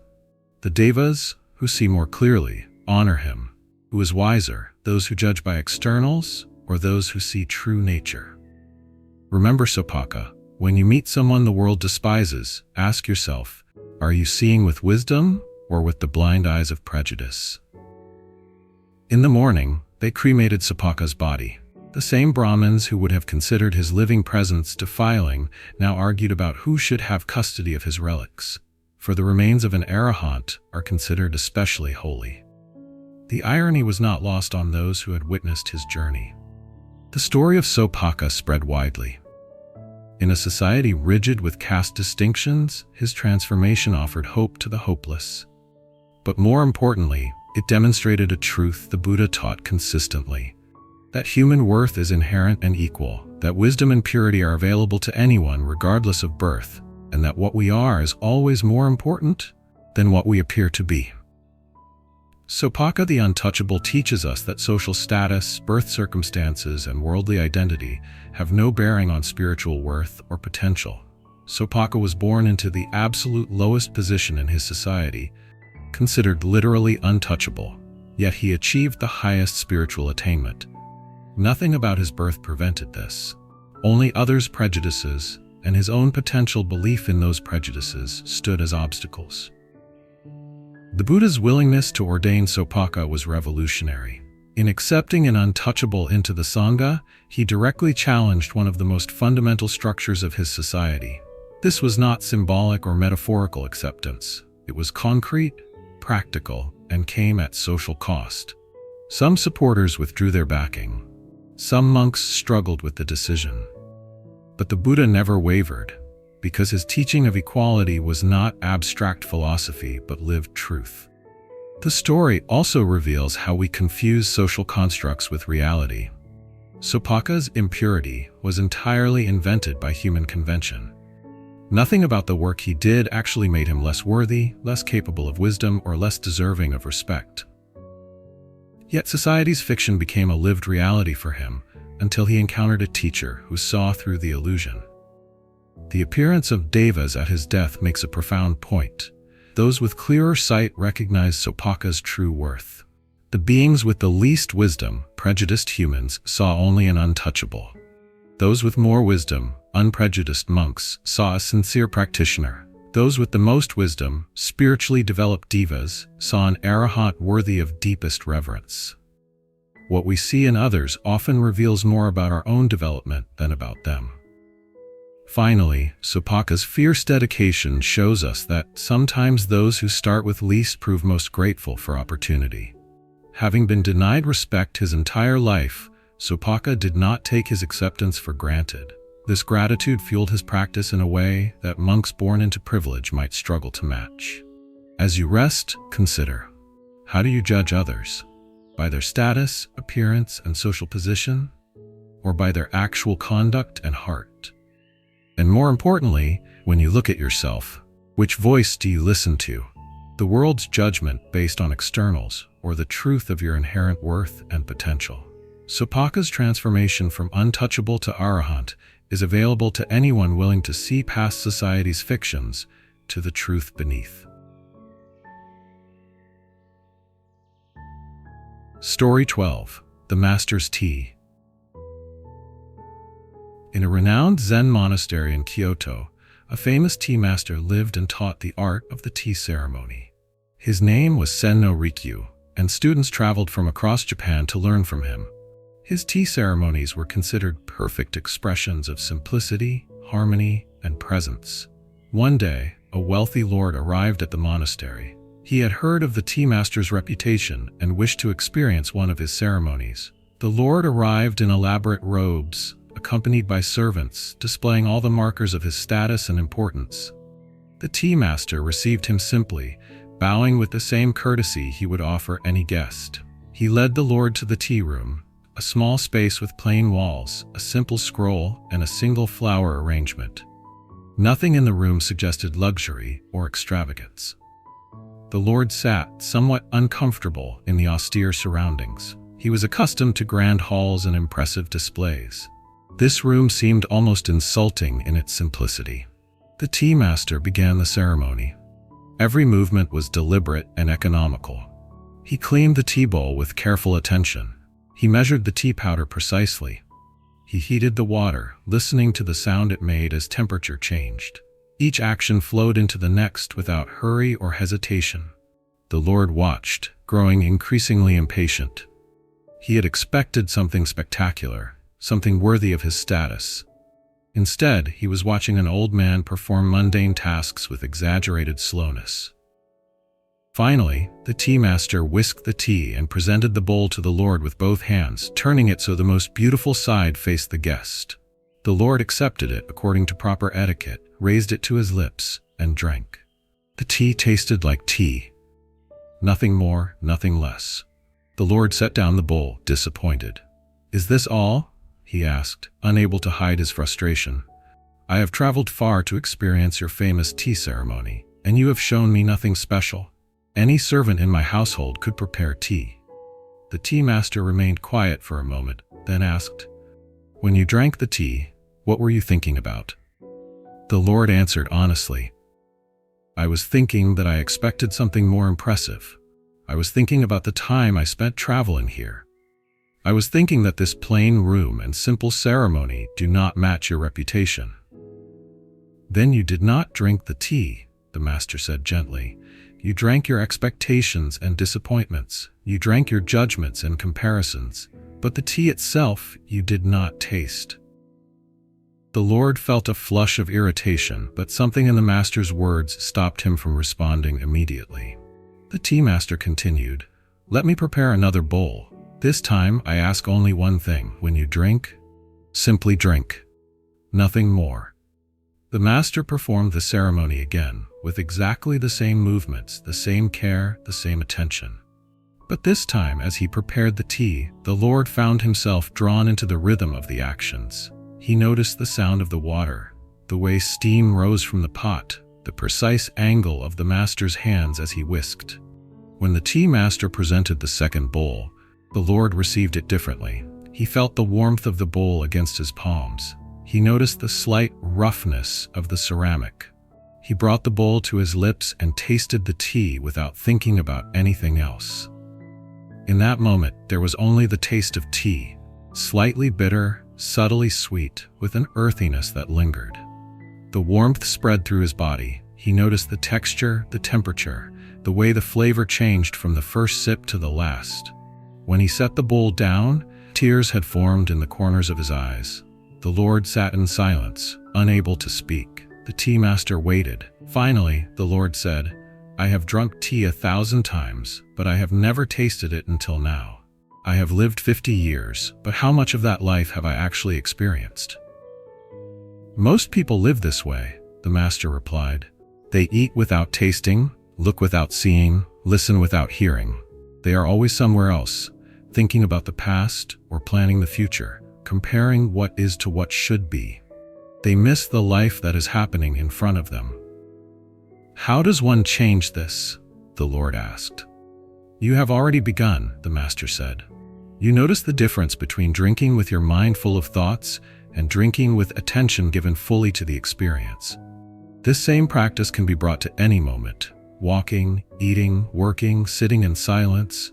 The devas, who see more clearly, honor him. Who is wiser, those who judge by externals, or those who see true nature? Remember, Sopaka, when you meet someone the world despises, ask yourself, are you seeing with wisdom or with the blind eyes of prejudice. In the morning, they cremated Sopaka's body. The same Brahmins who would have considered his living presence defiling now argued about who should have custody of his relics, for the remains of an arahant are considered especially holy. The irony was not lost on those who had witnessed his journey. The story of Sopaka spread widely. In a society rigid with caste distinctions, his transformation offered hope to the hopeless. But more importantly, it demonstrated a truth the Buddha taught consistently: that human worth is inherent and equal, that wisdom and purity are available to anyone regardless of birth, and that what we are is always more important than what we appear to be. Sopaka the Untouchable teaches us that social status, birth circumstances, and worldly identity have no bearing on spiritual worth or potential. Sopaka was born into the absolute lowest position in his society, considered literally untouchable, yet he achieved the highest spiritual attainment. Nothing about his birth prevented this. Only others' prejudices and his own potential belief in those prejudices stood as obstacles. The Buddha's willingness to ordain Sopaka was revolutionary. In accepting an untouchable into the Sangha, he directly challenged one of the most fundamental structures of his society. This was not symbolic or metaphorical acceptance. It was concrete, practical, and came at social cost. Some supporters withdrew their backing. Some monks struggled with the decision. But the Buddha never wavered, because his teaching of equality was not abstract philosophy but lived truth. The story also reveals how we confuse social constructs with reality. Sopaka's impurity was entirely invented by human convention. Nothing about the work he did actually made him less worthy, less capable of wisdom, or less deserving of respect. Yet society's fiction became a lived reality for him until he encountered a teacher who saw through the illusion. The appearance of devas at his death makes a profound point. Those with clearer sight recognize Sopaka's true worth. The beings with the least wisdom, prejudiced humans, saw only an untouchable. Those with more wisdom, unprejudiced monks, saw a sincere practitioner. Those with the most wisdom, spiritually developed devas, saw an arahant worthy of deepest reverence. What we see in others often reveals more about our own development than about them. Finally, Sopaka's fierce dedication shows us that sometimes those who start with least prove most grateful for opportunity. Having been denied respect his entire life, Sopaka did not take his acceptance for granted. This gratitude fueled his practice in a way that monks born into privilege might struggle to match. As you rest, consider: how do you judge others? By their status, appearance, and social position? Or by their actual conduct and heart? And more importantly, when you look at yourself, which voice do you listen to? The world's judgment based on externals, or the truth of your inherent worth and potential? Sopaka's transformation from untouchable to arahant is available to anyone willing to see past society's fictions to the truth beneath. Story 12. The Master's Tea. In a renowned Zen monastery in Kyoto, a famous tea master lived and taught the art of the tea ceremony. His name was Senno Rikyu, and students traveled from across Japan to learn from him. His tea ceremonies were considered perfect expressions of simplicity, harmony, and presence. One day, a wealthy lord arrived at the monastery. He had heard of the tea master's reputation and wished to experience one of his ceremonies. The lord arrived in elaborate robes, accompanied by servants, displaying all the markers of his status and importance. The tea master received him simply, bowing with the same courtesy he would offer any guest. He led the lord to the tea room, a small space with plain walls, a simple scroll, and a single flower arrangement. Nothing in the room suggested luxury or extravagance. The lord sat, somewhat uncomfortable in the austere surroundings. He was accustomed to grand halls and impressive displays. This room seemed almost insulting in its simplicity. The tea master began the ceremony. Every movement was deliberate and economical. He cleaned the tea bowl with careful attention. He measured the tea powder precisely. He heated the water, listening to the sound it made as temperature changed. Each action flowed into the next without hurry or hesitation. The Lord watched, growing increasingly impatient. He had expected something spectacular, something worthy of his status. Instead, he was watching an old man perform mundane tasks with exaggerated slowness. Finally, the tea master whisked the tea and presented the bowl to the Lord with both hands, turning it so the most beautiful side faced the guest. The Lord accepted it according to proper etiquette, raised it to his lips, and drank. The tea tasted like tea. Nothing more, nothing less. The Lord set down the bowl, disappointed. "Is this all?" he asked, unable to hide his frustration. "I have traveled far to experience your famous tea ceremony, and you have shown me nothing special. Any servant in my household could prepare tea." The tea master remained quiet for a moment, then asked, "When you drank the tea, what were you thinking about?" The Lord answered honestly, "I was thinking that I expected something more impressive. I was thinking about the time I spent traveling here. I was thinking that this plain room and simple ceremony do not match your reputation." "Then you did not drink the tea," the master said gently. "You drank your expectations and disappointments. You drank your judgments and comparisons. But the tea itself you did not taste." The Lord felt a flush of irritation, but something in the master's words stopped him from responding immediately. The tea master continued, "Let me prepare another bowl. This time I ask only one thing. When you drink, simply drink. Nothing more." The master performed the ceremony again, with exactly the same movements, the same care, the same attention. But this time, as he prepared the tea, the Lord found himself drawn into the rhythm of the actions. He noticed the sound of the water, the way steam rose from the pot, the precise angle of the master's hands as he whisked. When the tea master presented the second bowl, the Lord received it differently. He felt the warmth of the bowl against his palms. He noticed the slight roughness of the ceramic. He brought the bowl to his lips and tasted the tea without thinking about anything else. In that moment, there was only the taste of tea, slightly bitter, subtly sweet, with an earthiness that lingered. The warmth spread through his body. He noticed the texture, the temperature, the way the flavor changed from the first sip to the last. When he set the bowl down, tears had formed in the corners of his eyes. The Lord sat in silence, unable to speak. The tea master waited. Finally, the Lord said, "I have drunk tea 1,000 times, but I have never tasted it until now. I have lived 50 years, but how much of that life have I actually experienced?" "Most people live this way," the master replied. "They eat without tasting, look without seeing, listen without hearing. They are always somewhere else, thinking about the past or planning the future, comparing what is to what should be. They miss the life that is happening in front of them." "How does one change this?" the Lord asked. "You have already begun," the master said. "You notice the difference between drinking with your mind full of thoughts and drinking with attention given fully to the experience. This same practice can be brought to any moment: walking, eating, working, sitting in silence.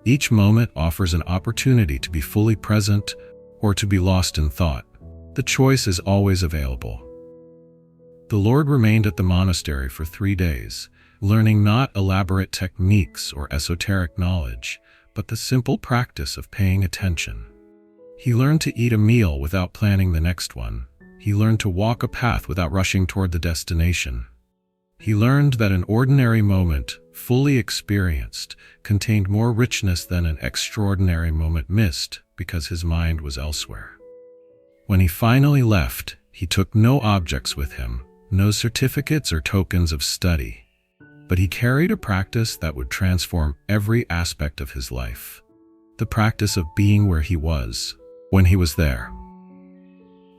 Each moment offers an opportunity to be fully present or to be lost in thought. The choice is always available." The Lord remained at the monastery for 3 days, learning not elaborate techniques or esoteric knowledge, but the simple practice of paying attention. He learned to eat a meal without planning the next one. He learned to walk a path without rushing toward the destination. He learned that an ordinary moment, fully experienced, contained more richness than an extraordinary moment missed because his mind was elsewhere. When he finally left, he took no objects with him, no certificates or tokens of study, but he carried a practice that would transform every aspect of his life. The practice of being where he was, when he was there.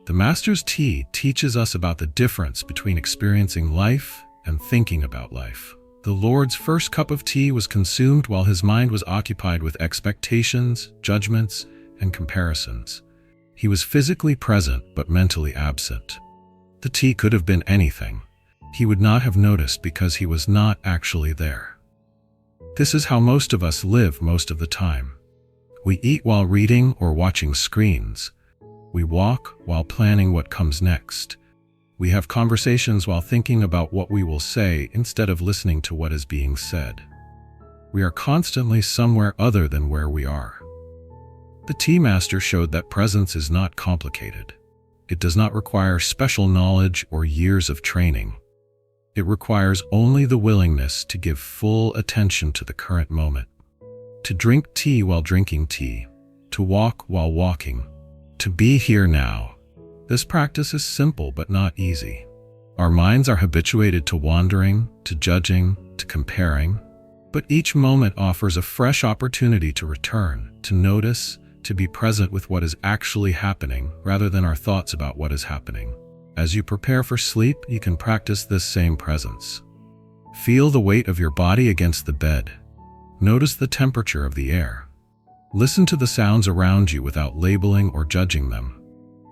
The Master's tea teaches us about the difference between experiencing life and thinking about life. The Lord's first cup of tea was consumed while his mind was occupied with expectations, judgments, and comparisons. He was physically present but mentally absent. The tea could have been anything. He would not have noticed because he was not actually there. This is how most of us live most of the time. We eat while reading or watching screens. We walk while planning what comes next. We have conversations while thinking about what we will say instead of listening to what is being said. We are constantly somewhere other than where we are. The tea master showed that presence is not complicated. It does not require special knowledge or years of training. It requires only the willingness to give full attention to the current moment. To drink tea while drinking tea. To walk while walking. To be here now. This practice is simple but not easy. Our minds are habituated to wandering, to judging, to comparing. But each moment offers a fresh opportunity to return, to notice, to be present with what is actually happening rather than our thoughts about what is happening. As you prepare for sleep, you can practice this same presence. Feel the weight of your body against the bed. Notice the temperature of the air. Listen to the sounds around you without labeling or judging them.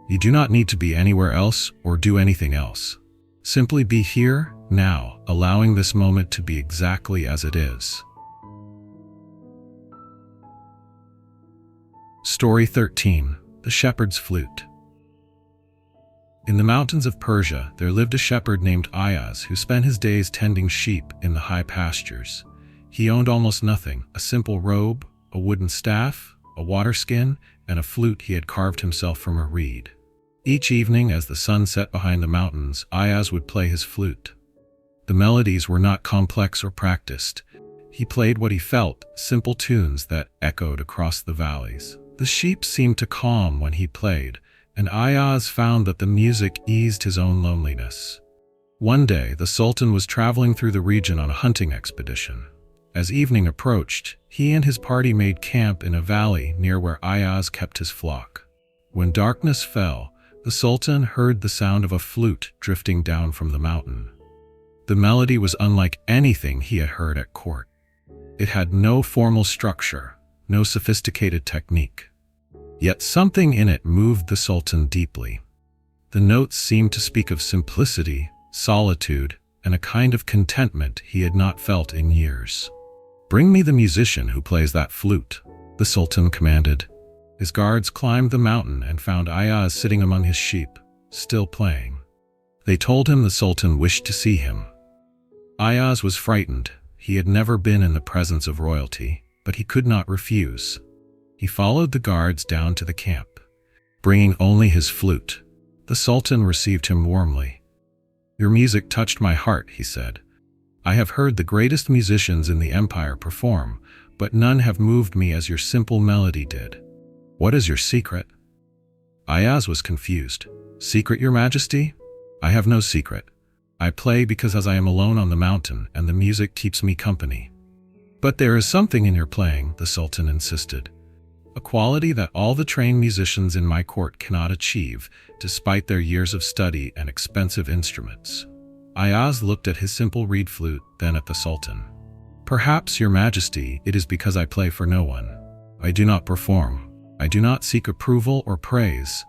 You do not need to be anywhere else or do anything else. Simply be here, now, allowing this moment to be exactly as it is. Story 13. The Shepherd's Flute. In the mountains of Persia, there lived a shepherd named Ayaz who spent his days tending sheep in the high pastures. He owned almost nothing: a simple robe, a wooden staff, a water skin, and a flute he had carved himself from a reed. Each evening, as the sun set behind the mountains, Ayaz would play his flute. The melodies were not complex or practiced. He played what he felt, simple tunes that echoed across the valleys. The sheep seemed to calm when he played, and Ayaz found that the music eased his own loneliness. One day, the Sultan was traveling through the region on a hunting expedition. As evening approached, he and his party made camp in a valley near where Ayaz kept his flock. When darkness fell, the Sultan heard the sound of a flute drifting down from the mountain. The melody was unlike anything he had heard at court. It had no formal structure, no sophisticated technique. Yet something in it moved the Sultan deeply. The notes seemed to speak of simplicity, solitude, and a kind of contentment he had not felt in years. "Bring me the musician who plays that flute," the Sultan commanded. His guards climbed the mountain and found Ayaz sitting among his sheep, still playing. They told him the Sultan wished to see him. Ayaz was frightened. He had never been in the presence of royalty, but he could not refuse. He followed the guards down to the camp, bringing only his flute. The Sultan received him warmly. "Your music touched my heart," he said. "I have heard the greatest musicians in the empire perform, but none have moved me as your simple melody did. What is your secret?" Ayaz was confused. "Secret, Your Majesty? I have no secret. I play because as I am alone on the mountain and the music keeps me company." "But there is something in your playing," the Sultan insisted. "A quality that all the trained musicians in my court cannot achieve, despite their years of study and expensive instruments." Ayaz looked at his simple reed flute, then at the Sultan. "Perhaps, Your Majesty, it is because I play for no one. I do not perform. I do not seek approval or praise.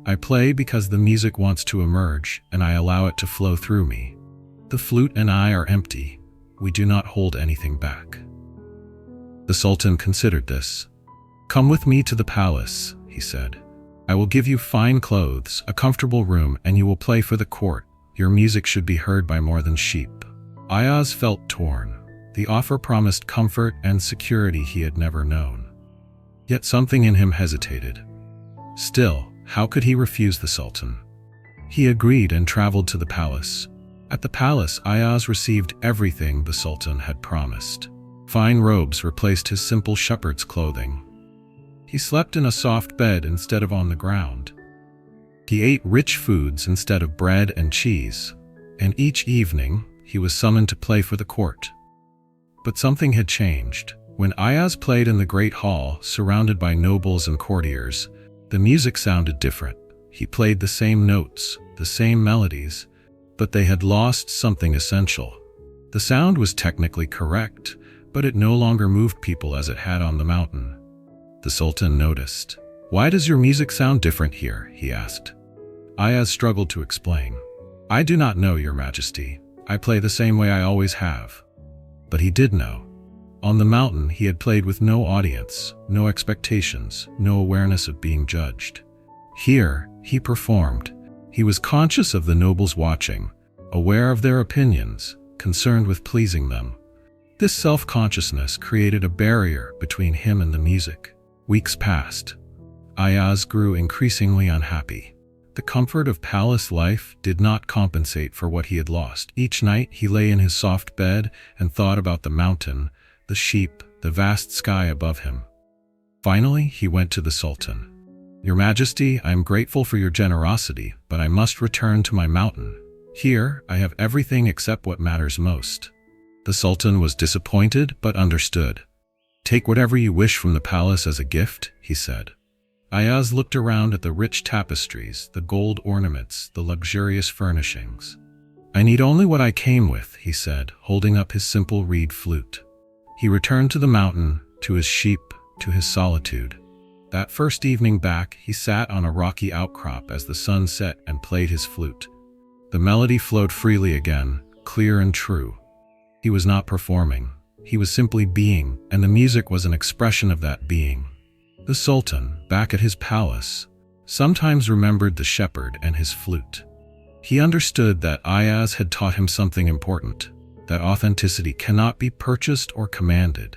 I play because the music wants to emerge, and I allow it to flow through me. The flute and I are empty. We do not hold anything back." The Sultan considered this. "Come with me to the palace," he said. "I will give you fine clothes, a comfortable room, and you will play for the court. Your music should be heard by more than sheep." Ayaz felt torn. The offer promised comfort and security he had never known. Yet something in him hesitated. Still, how could he refuse the Sultan? He agreed and traveled to the palace. At the palace, Ayaz received everything the Sultan had promised. Fine robes replaced his simple shepherd's clothing. He slept in a soft bed instead of on the ground. He ate rich foods instead of bread and cheese, and each evening he was summoned to play for the court. But something had changed. When Ayaz played in the great hall, surrounded by nobles and courtiers, the music sounded different. He played the same notes, the same melodies, but they had lost something essential. The sound was technically correct, but it no longer moved people as it had on the mountain. The Sultan noticed. "Why does your music sound different here?" he asked. Ayaz struggled to explain. "I do not know, Your Majesty. I play the same way I always have." But he did know. On the mountain, he had played with no audience, no expectations, no awareness of being judged. Here, he performed. He was conscious of the nobles watching, aware of their opinions, concerned with pleasing them. This self-consciousness created a barrier between him and the music. Weeks passed. Ayaz grew increasingly unhappy. The comfort of palace life did not compensate for what he had lost. Each night he lay in his soft bed and thought about the mountain, the sheep, the vast sky above him. Finally, he went to the Sultan. "Your Majesty, I am grateful for your generosity, but I must return to my mountain. Here, I have everything except what matters most." The Sultan was disappointed but understood. "Take whatever you wish from the palace as a gift," he said. Ayaz looked around at the rich tapestries, the gold ornaments, the luxurious furnishings. "I need only what I came with," he said, holding up his simple reed flute. He returned to the mountain, to his sheep, to his solitude. That first evening back, he sat on a rocky outcrop as the sun set and played his flute. The melody flowed freely again, clear and true. He was not performing. He was simply being, and the music was an expression of that being. The Sultan, back at his palace, sometimes remembered the shepherd and his flute. He understood that Ayaz had taught him something important, that authenticity cannot be purchased or commanded,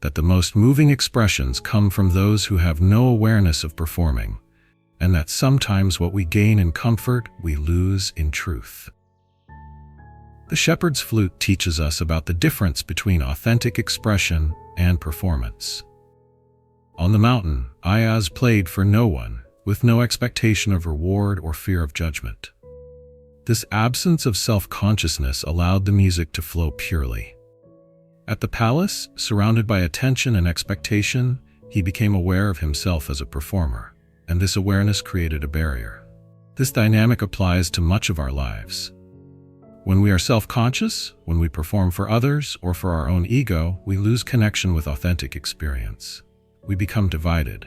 that the most moving expressions come from those who have no awareness of performing, and that sometimes what we gain in comfort, we lose in truth. The shepherd's flute teaches us about the difference between authentic expression and performance. On the mountain, Ayaz played for no one, with no expectation of reward or fear of judgment. This absence of self-consciousness allowed the music to flow purely. At the palace, surrounded by attention and expectation, he became aware of himself as a performer, and this awareness created a barrier. This dynamic applies to much of our lives. When we are self-conscious, when we perform for others or for our own ego, we lose connection with authentic experience. We become divided.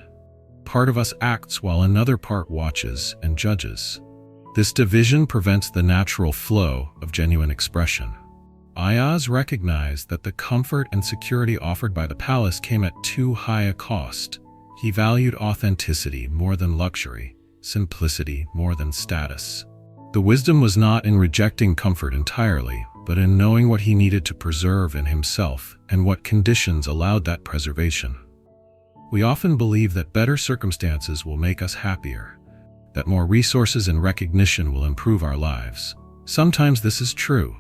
Part of us acts while another part watches and judges. This division prevents the natural flow of genuine expression. Ayaz recognized that the comfort and security offered by the palace came at too high a cost. He valued authenticity more than luxury, simplicity more than status. The wisdom was not in rejecting comfort entirely, but in knowing what he needed to preserve in himself and what conditions allowed that preservation. We often believe that better circumstances will make us happier, that more resources and recognition will improve our lives. Sometimes this is true,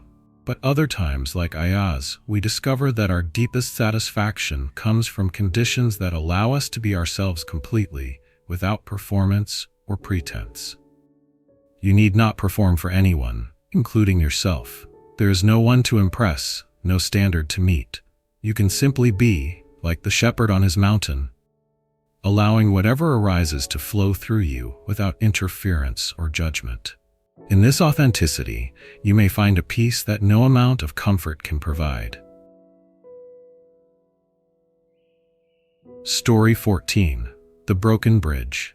but other times, like Ayaz, we discover that our deepest satisfaction comes from conditions that allow us to be ourselves completely, without performance or pretense. You need not perform for anyone, including yourself. There is no one to impress, no standard to meet. You can simply be, like the shepherd on his mountain, allowing whatever arises to flow through you without interference or judgment. In this authenticity, you may find a peace that no amount of comfort can provide. Story 14. The Broken Bridge.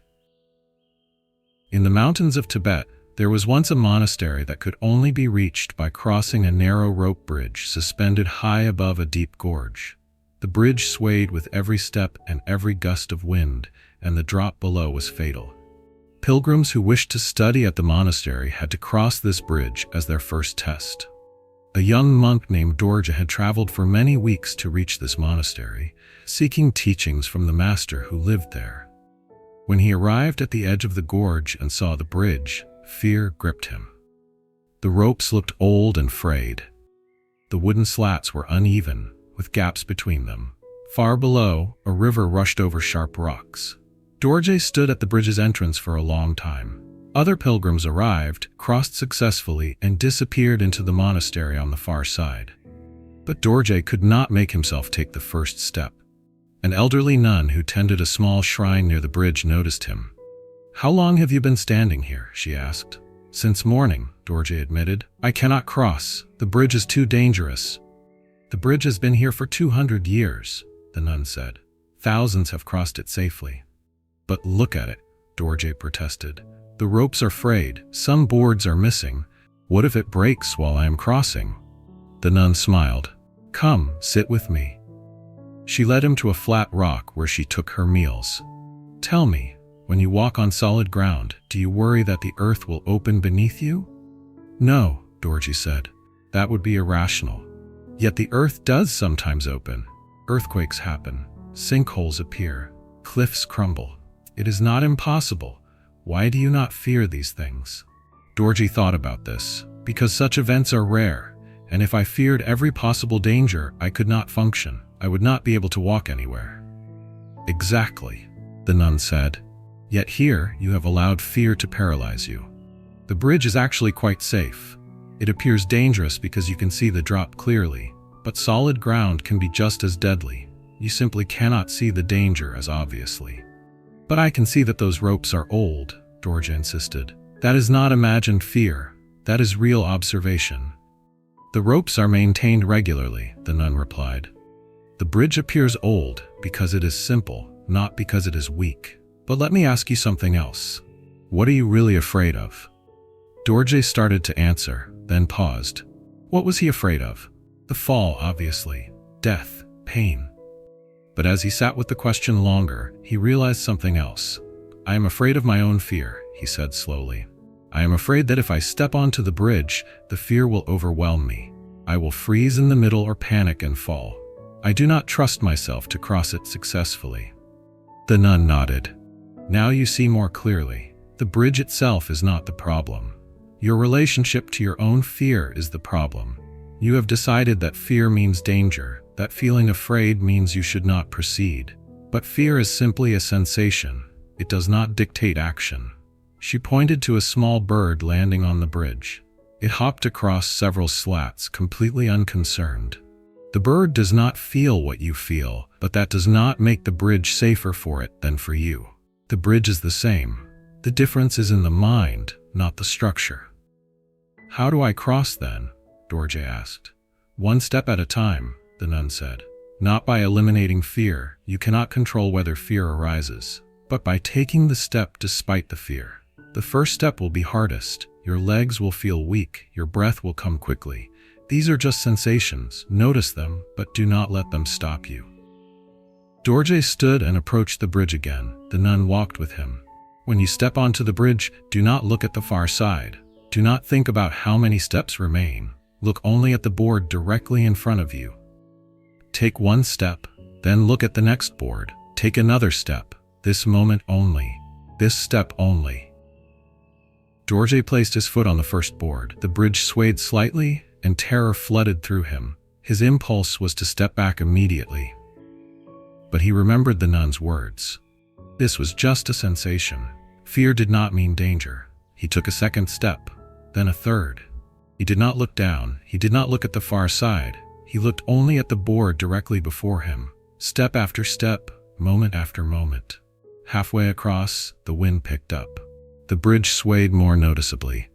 In the mountains of Tibet, there was once a monastery that could only be reached by crossing a narrow rope bridge suspended high above a deep gorge. The bridge swayed with every step and every gust of wind, and the drop below was fatal. Pilgrims who wished to study at the monastery had to cross this bridge as their first test. A young monk named Dorje had traveled for many weeks to reach this monastery, seeking teachings from the master who lived there. When he arrived at the edge of the gorge and saw the bridge, fear gripped him. The ropes looked old and frayed. The wooden slats were uneven, with gaps between them. Far below, a river rushed over sharp rocks. Dorje stood at the bridge's entrance for a long time. Other pilgrims arrived, crossed successfully, and disappeared into the monastery on the far side. But Dorje could not make himself take the first step. An elderly nun who tended a small shrine near the bridge noticed him. "How long have you been standing here?" she asked. "Since morning," Dorje admitted. "I cannot cross. The bridge is too dangerous." "The bridge has been here for 200 years, the nun said. "Thousands have crossed it safely." "But look at it," Dorje protested. "The ropes are frayed, some boards are missing. What if it breaks while I am crossing?" The nun smiled. "Come, sit with me." She led him to a flat rock where she took her meals. "Tell me, when you walk on solid ground, do you worry that the earth will open beneath you?" "No," Dorje said. "That would be irrational. Yet the earth does sometimes open. Earthquakes happen. Sinkholes appear. Cliffs crumble. It is not impossible. Why do you not fear these things? Dorji thought about this. Because such events are rare, and if I feared every possible danger, I could not function. I would not be able to walk anywhere. Exactly, the nun said. Yet here you have allowed fear to paralyze you. The bridge is actually quite safe. It appears dangerous because you can see the drop clearly, but solid ground can be just as deadly. You simply cannot see the danger as obviously. But I can see that those ropes are old, Dorji insisted. That is not imagined fear. That is real observation. The ropes are maintained regularly, the nun replied. The bridge appears old because it is simple, not because it is weak. But let me ask you something else. What are you really afraid of? Dorji started to answer, then paused. What was he afraid of? The fall, obviously. Death, pain. But as he sat with the question longer, he realized something else. I am afraid of my own fear, he said slowly. I am afraid that if I step onto the bridge, the fear will overwhelm me. I will freeze in the middle or panic and fall. I do not trust myself to cross it successfully. The nun nodded. Now you see more clearly. The bridge itself is not the problem. Your relationship to your own fear is the problem. You have decided that fear means danger, that feeling afraid means you should not proceed. But fear is simply a sensation. It does not dictate action. She pointed to a small bird landing on the bridge. It hopped across several slats, completely unconcerned. The bird does not feel what you feel, but that does not make the bridge safer for it than for you. The bridge is the same. The difference is in the mind, not the structure. How do I cross then? Dorji asked. One step at a time, the nun said. Not by eliminating fear. You cannot control whether fear arises, but by taking the step despite the fear. The first step will be hardest. Your legs will feel weak. Your breath will come quickly. These are just sensations. Notice them, but do not let them stop you. Dorji stood and approached the bridge again. The nun walked with him. When you step onto the bridge, do not look at the far side. Do not think about how many steps remain. Look only at the board directly in front of you. Take one step, then look at the next board. Take another step. This moment only. This step only. Dorji placed his foot on the first board. The bridge swayed slightly, and terror flooded through him. His impulse was to step back immediately. But he remembered the nun's words. This was just a sensation. Fear did not mean danger. He took a second step, then a third. He did not look down. He did not look at the far side. He looked only at the board directly before him. Step after step, moment after moment. Halfway across, the wind picked up. The bridge swayed more noticeably.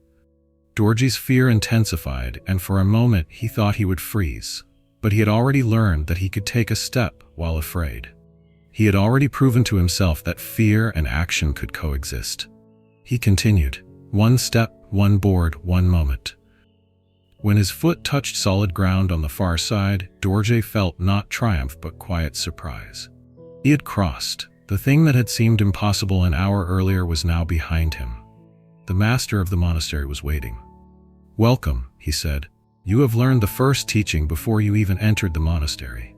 Dorji's fear intensified, and for a moment he thought he would freeze. But he had already learned that he could take a step while afraid. He had already proven to himself that fear and action could coexist. He continued. One step, one board, one moment. When his foot touched solid ground on the far side, Dorji felt not triumph but quiet surprise. He had crossed. The thing that had seemed impossible an hour earlier was now behind him. The master of the monastery was waiting. Welcome, he said. You have learned the first teaching before you even entered the monastery.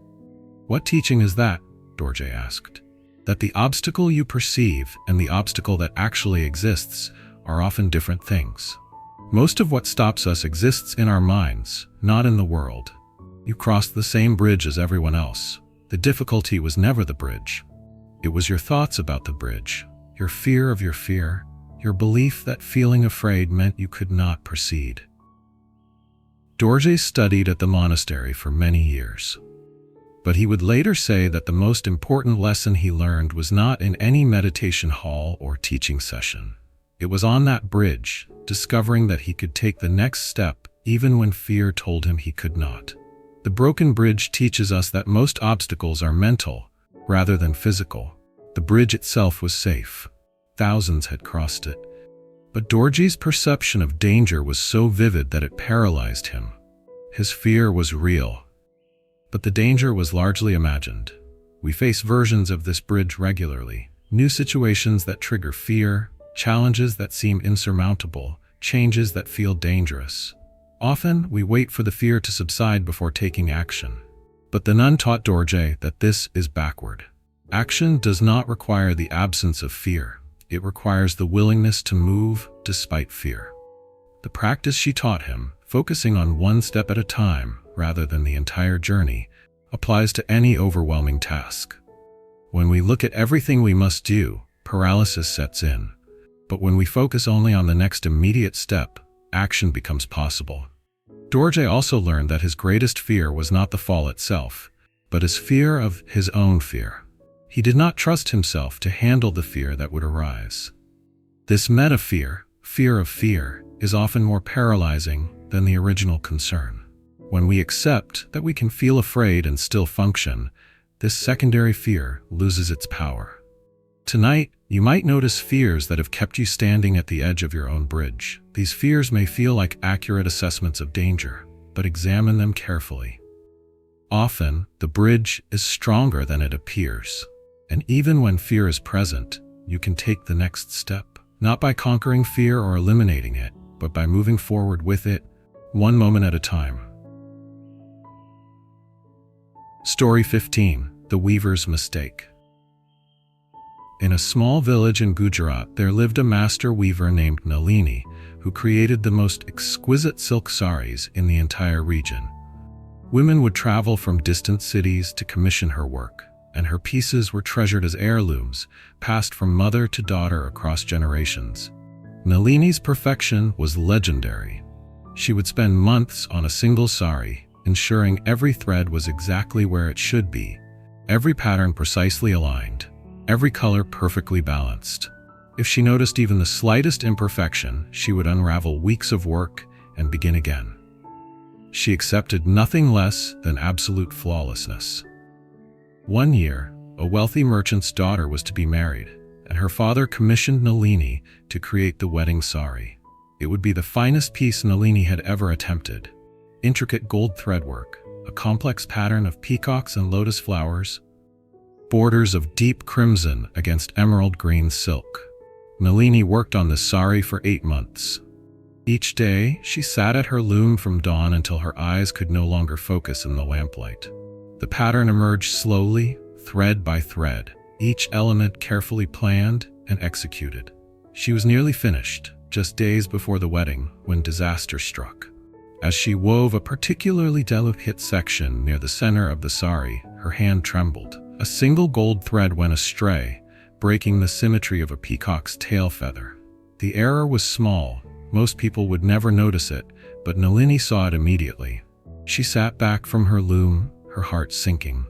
What teaching is that? Dorji asked. That the obstacle you perceive and the obstacle that actually exists are often different things. Most of what stops us exists in our minds, not in the world. You crossed the same bridge as everyone else. The difficulty was never the bridge. It was your thoughts about the bridge, your fear of your fear, your belief that feeling afraid meant you could not proceed. Dorji studied at the monastery for many years. But he would later say that the most important lesson he learned was not in any meditation hall or teaching session. It was on that bridge, discovering that he could take the next step even when fear told him he could not. The broken bridge teaches us that most obstacles are mental rather than physical. The bridge itself was safe. Thousands had crossed it. But Dorji's perception of danger was so vivid that it paralyzed him. His fear was real, but the danger was largely imagined. We face versions of this bridge regularly. New situations that trigger fear, challenges that seem insurmountable, changes that feel dangerous. Often, we wait for the fear to subside before taking action. But the nun taught Dorje that this is backward. Action does not require the absence of fear. It requires the willingness to move despite fear. The practice she taught him, focusing on one step at a time rather than the entire journey, applies to any overwhelming task. When we look at everything we must do, paralysis sets in. But when we focus only on the next immediate step, action becomes possible. Dorje also learned that his greatest fear was not the fall itself, but his fear of his own fear. He did not trust himself to handle the fear that would arise. This meta-fear, fear of fear, is often more paralyzing than the original concern. When we accept that we can feel afraid and still function, this secondary fear loses its power. Tonight, you might notice fears that have kept you standing at the edge of your own bridge. These fears may feel like accurate assessments of danger, but examine them carefully. Often, the bridge is stronger than it appears. And even when fear is present, you can take the next step, not by conquering fear or eliminating it, but by moving forward with it, one moment at a time. Story 15: The Weaver's Mistake. In a small village in Gujarat, there lived a master weaver named Nalini, who created the most exquisite silk saris in the entire region. Women would travel from distant cities to commission her work, and her pieces were treasured as heirlooms, passed from mother to daughter across generations. Nalini's perfection was legendary. She would spend months on a single sari, ensuring every thread was exactly where it should be, every pattern precisely aligned, every color perfectly balanced. If she noticed even the slightest imperfection, she would unravel weeks of work and begin again. She accepted nothing less than absolute flawlessness. One year, a wealthy merchant's daughter was to be married, and her father commissioned Nalini to create the wedding sari. It would be the finest piece Nalini had ever attempted. Intricate gold threadwork, a complex pattern of peacocks and lotus flowers, borders of deep crimson against emerald green silk. Nalini worked on the sari for 8 months. Each day, she sat at her loom from dawn until her eyes could no longer focus in the lamplight. The pattern emerged slowly, thread by thread, each element carefully planned and executed. She was nearly finished, just days before the wedding, when disaster struck. As she wove a particularly delicate section near the center of the sari, her hand trembled. A single gold thread went astray, breaking the symmetry of a peacock's tail feather. The error was small. Most people would never notice it, but Nalini saw it immediately. She sat back from her loom, her heart sinking.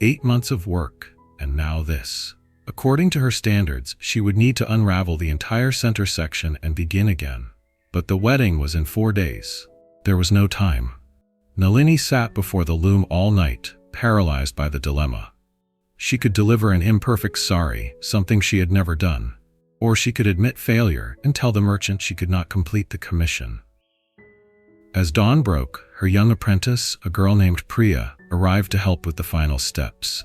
8 months of work, and now this. According to her standards, she would need to unravel the entire center section and begin again. But the wedding was in 4 days. There was no time. Nalini sat before the loom all night, paralyzed by the dilemma. She could deliver an imperfect sari, something she had never done. Or she could admit failure and tell the merchant she could not complete the commission. As dawn broke, her young apprentice, a girl named Priya, arrived to help with the final steps.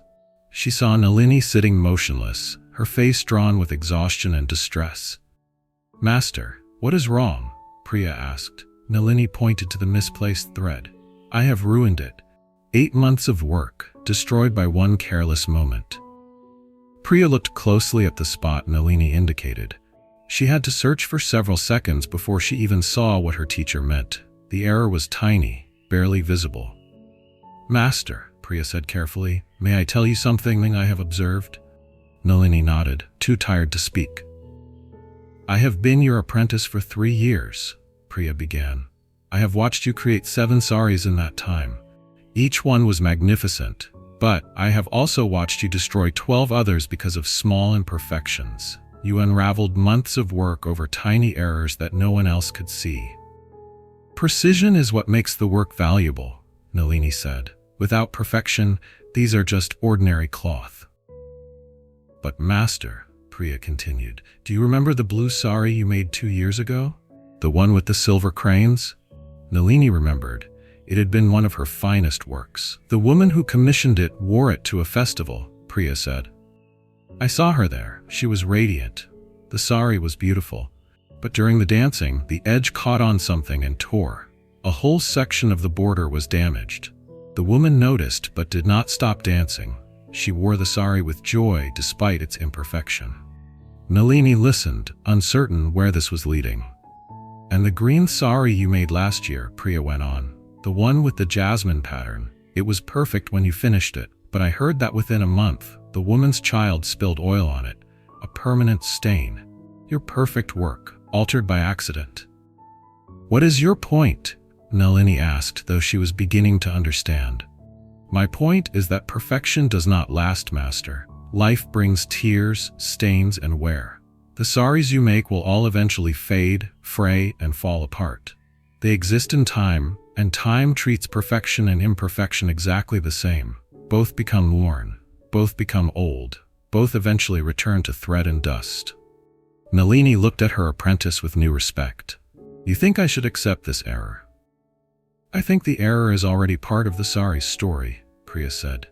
She saw Nalini sitting motionless, her face drawn with exhaustion and distress. "Master, what is wrong?" Priya asked. Nalini pointed to the misplaced thread. "I have ruined it. 8 months of work, destroyed by one careless moment." Priya looked closely at the spot Nalini indicated. She had to search for several seconds before she even saw what her teacher meant. The error was tiny, barely visible. "Master," Priya said carefully, "may I tell you something I have observed?" Nalini nodded, too tired to speak. "I have been your apprentice for 3 years," Priya began. "I have watched you create 7 saris in that time. Each one was magnificent, but I have also watched you destroy 12 others because of small imperfections. You unraveled months of work over tiny errors that no one else could see." "Precision is what makes the work valuable," Nalini said. "Without perfection, these are just ordinary cloth." "But Master," Priya continued, "do you remember the blue sari you made 2 years ago? The one with the silver cranes?" Nalini remembered. It had been one of her finest works. "The woman who commissioned it wore it to a festival," Priya said. "I saw her there. She was radiant. The sari was beautiful. But during the dancing, the edge caught on something and tore. A whole section of the border was damaged. The woman noticed but did not stop dancing. She wore the sari with joy despite its imperfection. Nalini listened, uncertain where this was leading. "And the green sari you made last year," Priya went on. "The one with the jasmine pattern. It was perfect when you finished it, but I heard that within a month, the woman's child spilled oil on it. A permanent stain. Your perfect work, altered by accident." "What is your point?" Nalini asked, though she was beginning to understand. "My point is that perfection does not last, Master. Life brings tears, stains, and wear. The saris you make will all eventually fade, fray, and fall apart. They exist in time, and time treats perfection and imperfection exactly the same. Both become worn, both become old, both eventually return to thread and dust." Nalini looked at her apprentice with new respect. "You think I should accept this error?" "I think the error is already part of the sari's story," Priya said.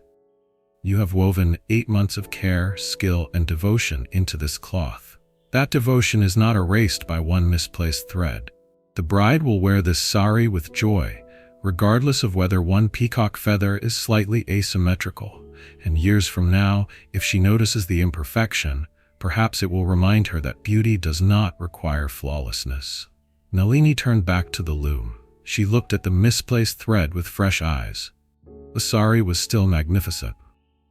"You have woven 8 months of care, skill, and devotion into this cloth. That devotion is not erased by one misplaced thread. The bride will wear this sari with joy, regardless of whether one peacock feather is slightly asymmetrical, and years from now, if she notices the imperfection, perhaps it will remind her that beauty does not require flawlessness." Nalini turned back to the loom. She looked at the misplaced thread with fresh eyes. The sari was still magnificent.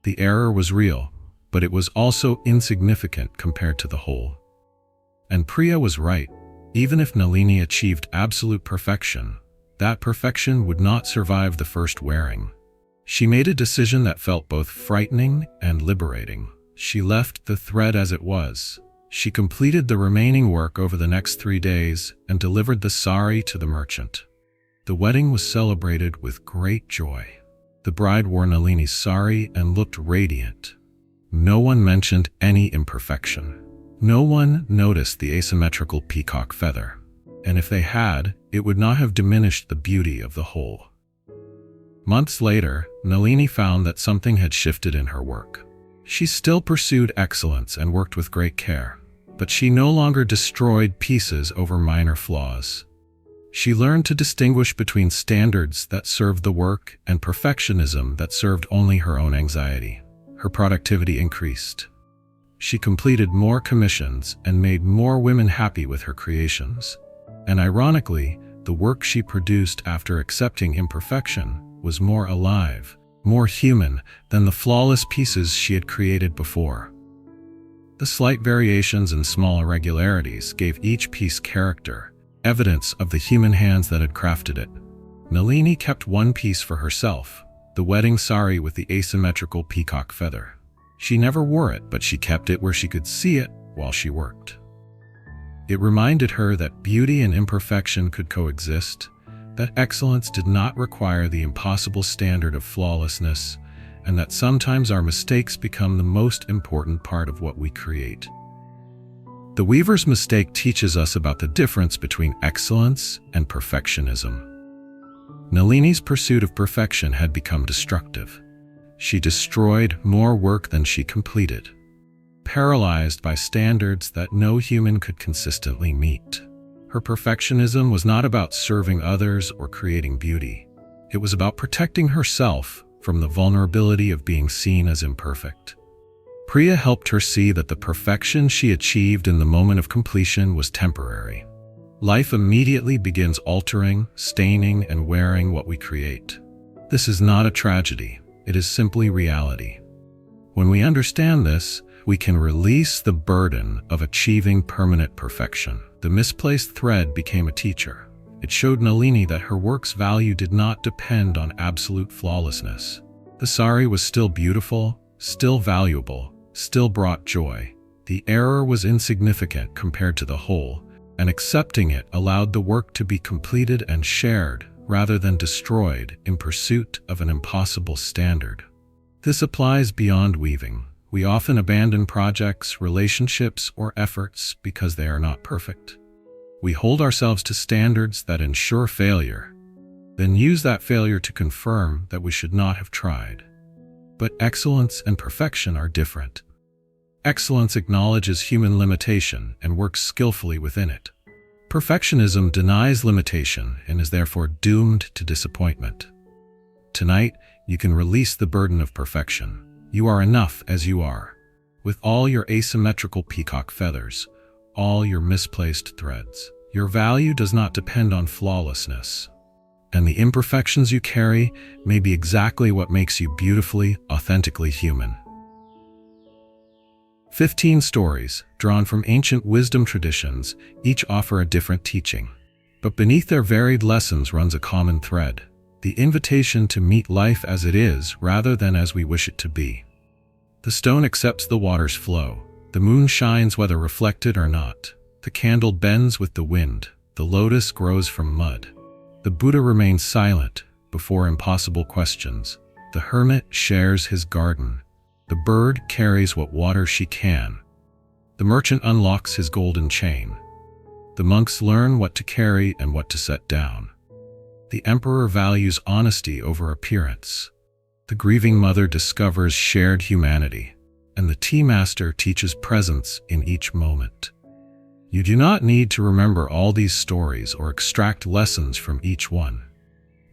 The error was real, but it was also insignificant compared to the whole. And Priya was right. Even if Nalini achieved absolute perfection, that perfection would not survive the first wearing. She made a decision that felt both frightening and liberating. She left the thread as it was. She completed the remaining work over the next 3 days and delivered the sari to the merchant. The wedding was celebrated with great joy. The bride wore Nalini's sari and looked radiant. No one mentioned any imperfection. No one noticed the asymmetrical peacock feather. And if they had, it would not have diminished the beauty of the whole. Months later, Nalini found that something had shifted in her work. She still pursued excellence and worked with great care, but she no longer destroyed pieces over minor flaws. She learned to distinguish between standards that served the work and perfectionism that served only her own anxiety. Her productivity increased. She completed more commissions and made more women happy with her creations. And ironically, the work she produced after accepting imperfection was more alive, more human than the flawless pieces she had created before. The slight variations and small irregularities gave each piece character, evidence of the human hands that had crafted it. Nalini kept one piece for herself, the wedding sari with the asymmetrical peacock feather. She never wore it, but she kept it where she could see it while she worked. It reminded her that beauty and imperfection could coexist, that excellence did not require the impossible standard of flawlessness, and that sometimes our mistakes become the most important part of what we create. The weaver's mistake teaches us about the difference between excellence and perfectionism. Nalini's pursuit of perfection had become destructive. She destroyed more work than she completed, paralyzed by standards that no human could consistently meet. Her perfectionism was not about serving others or creating beauty. It was about protecting herself from the vulnerability of being seen as imperfect. Priya helped her see that the perfection she achieved in the moment of completion was temporary. Life immediately begins altering, staining, and wearing what we create. This is not a tragedy, it is simply reality. When we understand this, we can release the burden of achieving permanent perfection. The misplaced thread became a teacher. It showed Nalini that her work's value did not depend on absolute flawlessness. The sari was still beautiful, still valuable, still brought joy. The error was insignificant compared to the whole, and accepting it allowed the work to be completed and shared rather than destroyed in pursuit of an impossible standard. This applies beyond weaving. We often abandon projects, relationships, or efforts because they are not perfect. We hold ourselves to standards that ensure failure, then use that failure to confirm that we should not have tried. But excellence and perfection are different. Excellence acknowledges human limitation and works skillfully within it. Perfectionism denies limitation and is therefore doomed to disappointment. Tonight, you can release the burden of perfection. You are enough as you are, with all your asymmetrical peacock feathers, all your misplaced threads. Your value does not depend on flawlessness, and the imperfections you carry may be exactly what makes you beautifully, authentically human. 15 stories, drawn from ancient wisdom traditions, each offer a different teaching. But beneath their varied lessons runs a common thread: the invitation to meet life as it is rather than as we wish it to be. The stone accepts the water's flow. The moon shines whether reflected or not. The candle bends with the wind. The lotus grows from mud. The Buddha remains silent before impossible questions. The hermit shares his garden. The bird carries what water she can. The merchant unlocks his golden chain. The monks learn what to carry and what to set down. The emperor values honesty over appearance. The grieving mother discovers shared humanity, and the tea master teaches presence in each moment. You do not need to remember all these stories or extract lessons from each one.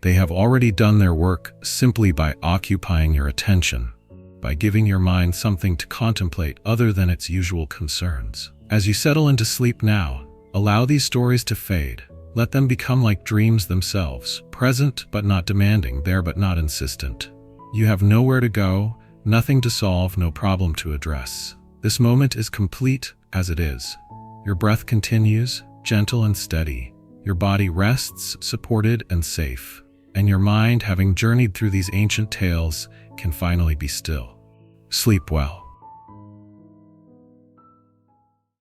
They have already done their work simply by occupying your attention, by giving your mind something to contemplate other than its usual concerns. As you settle into sleep now, allow these stories to fade. Let them become like dreams themselves, present but not demanding, there but not insistent. You have nowhere to go, nothing to solve, no problem to address. This moment is complete as it is. Your breath continues, gentle and steady. Your body rests, supported and safe. And your mind, having journeyed through these ancient tales, can finally be still. Sleep well.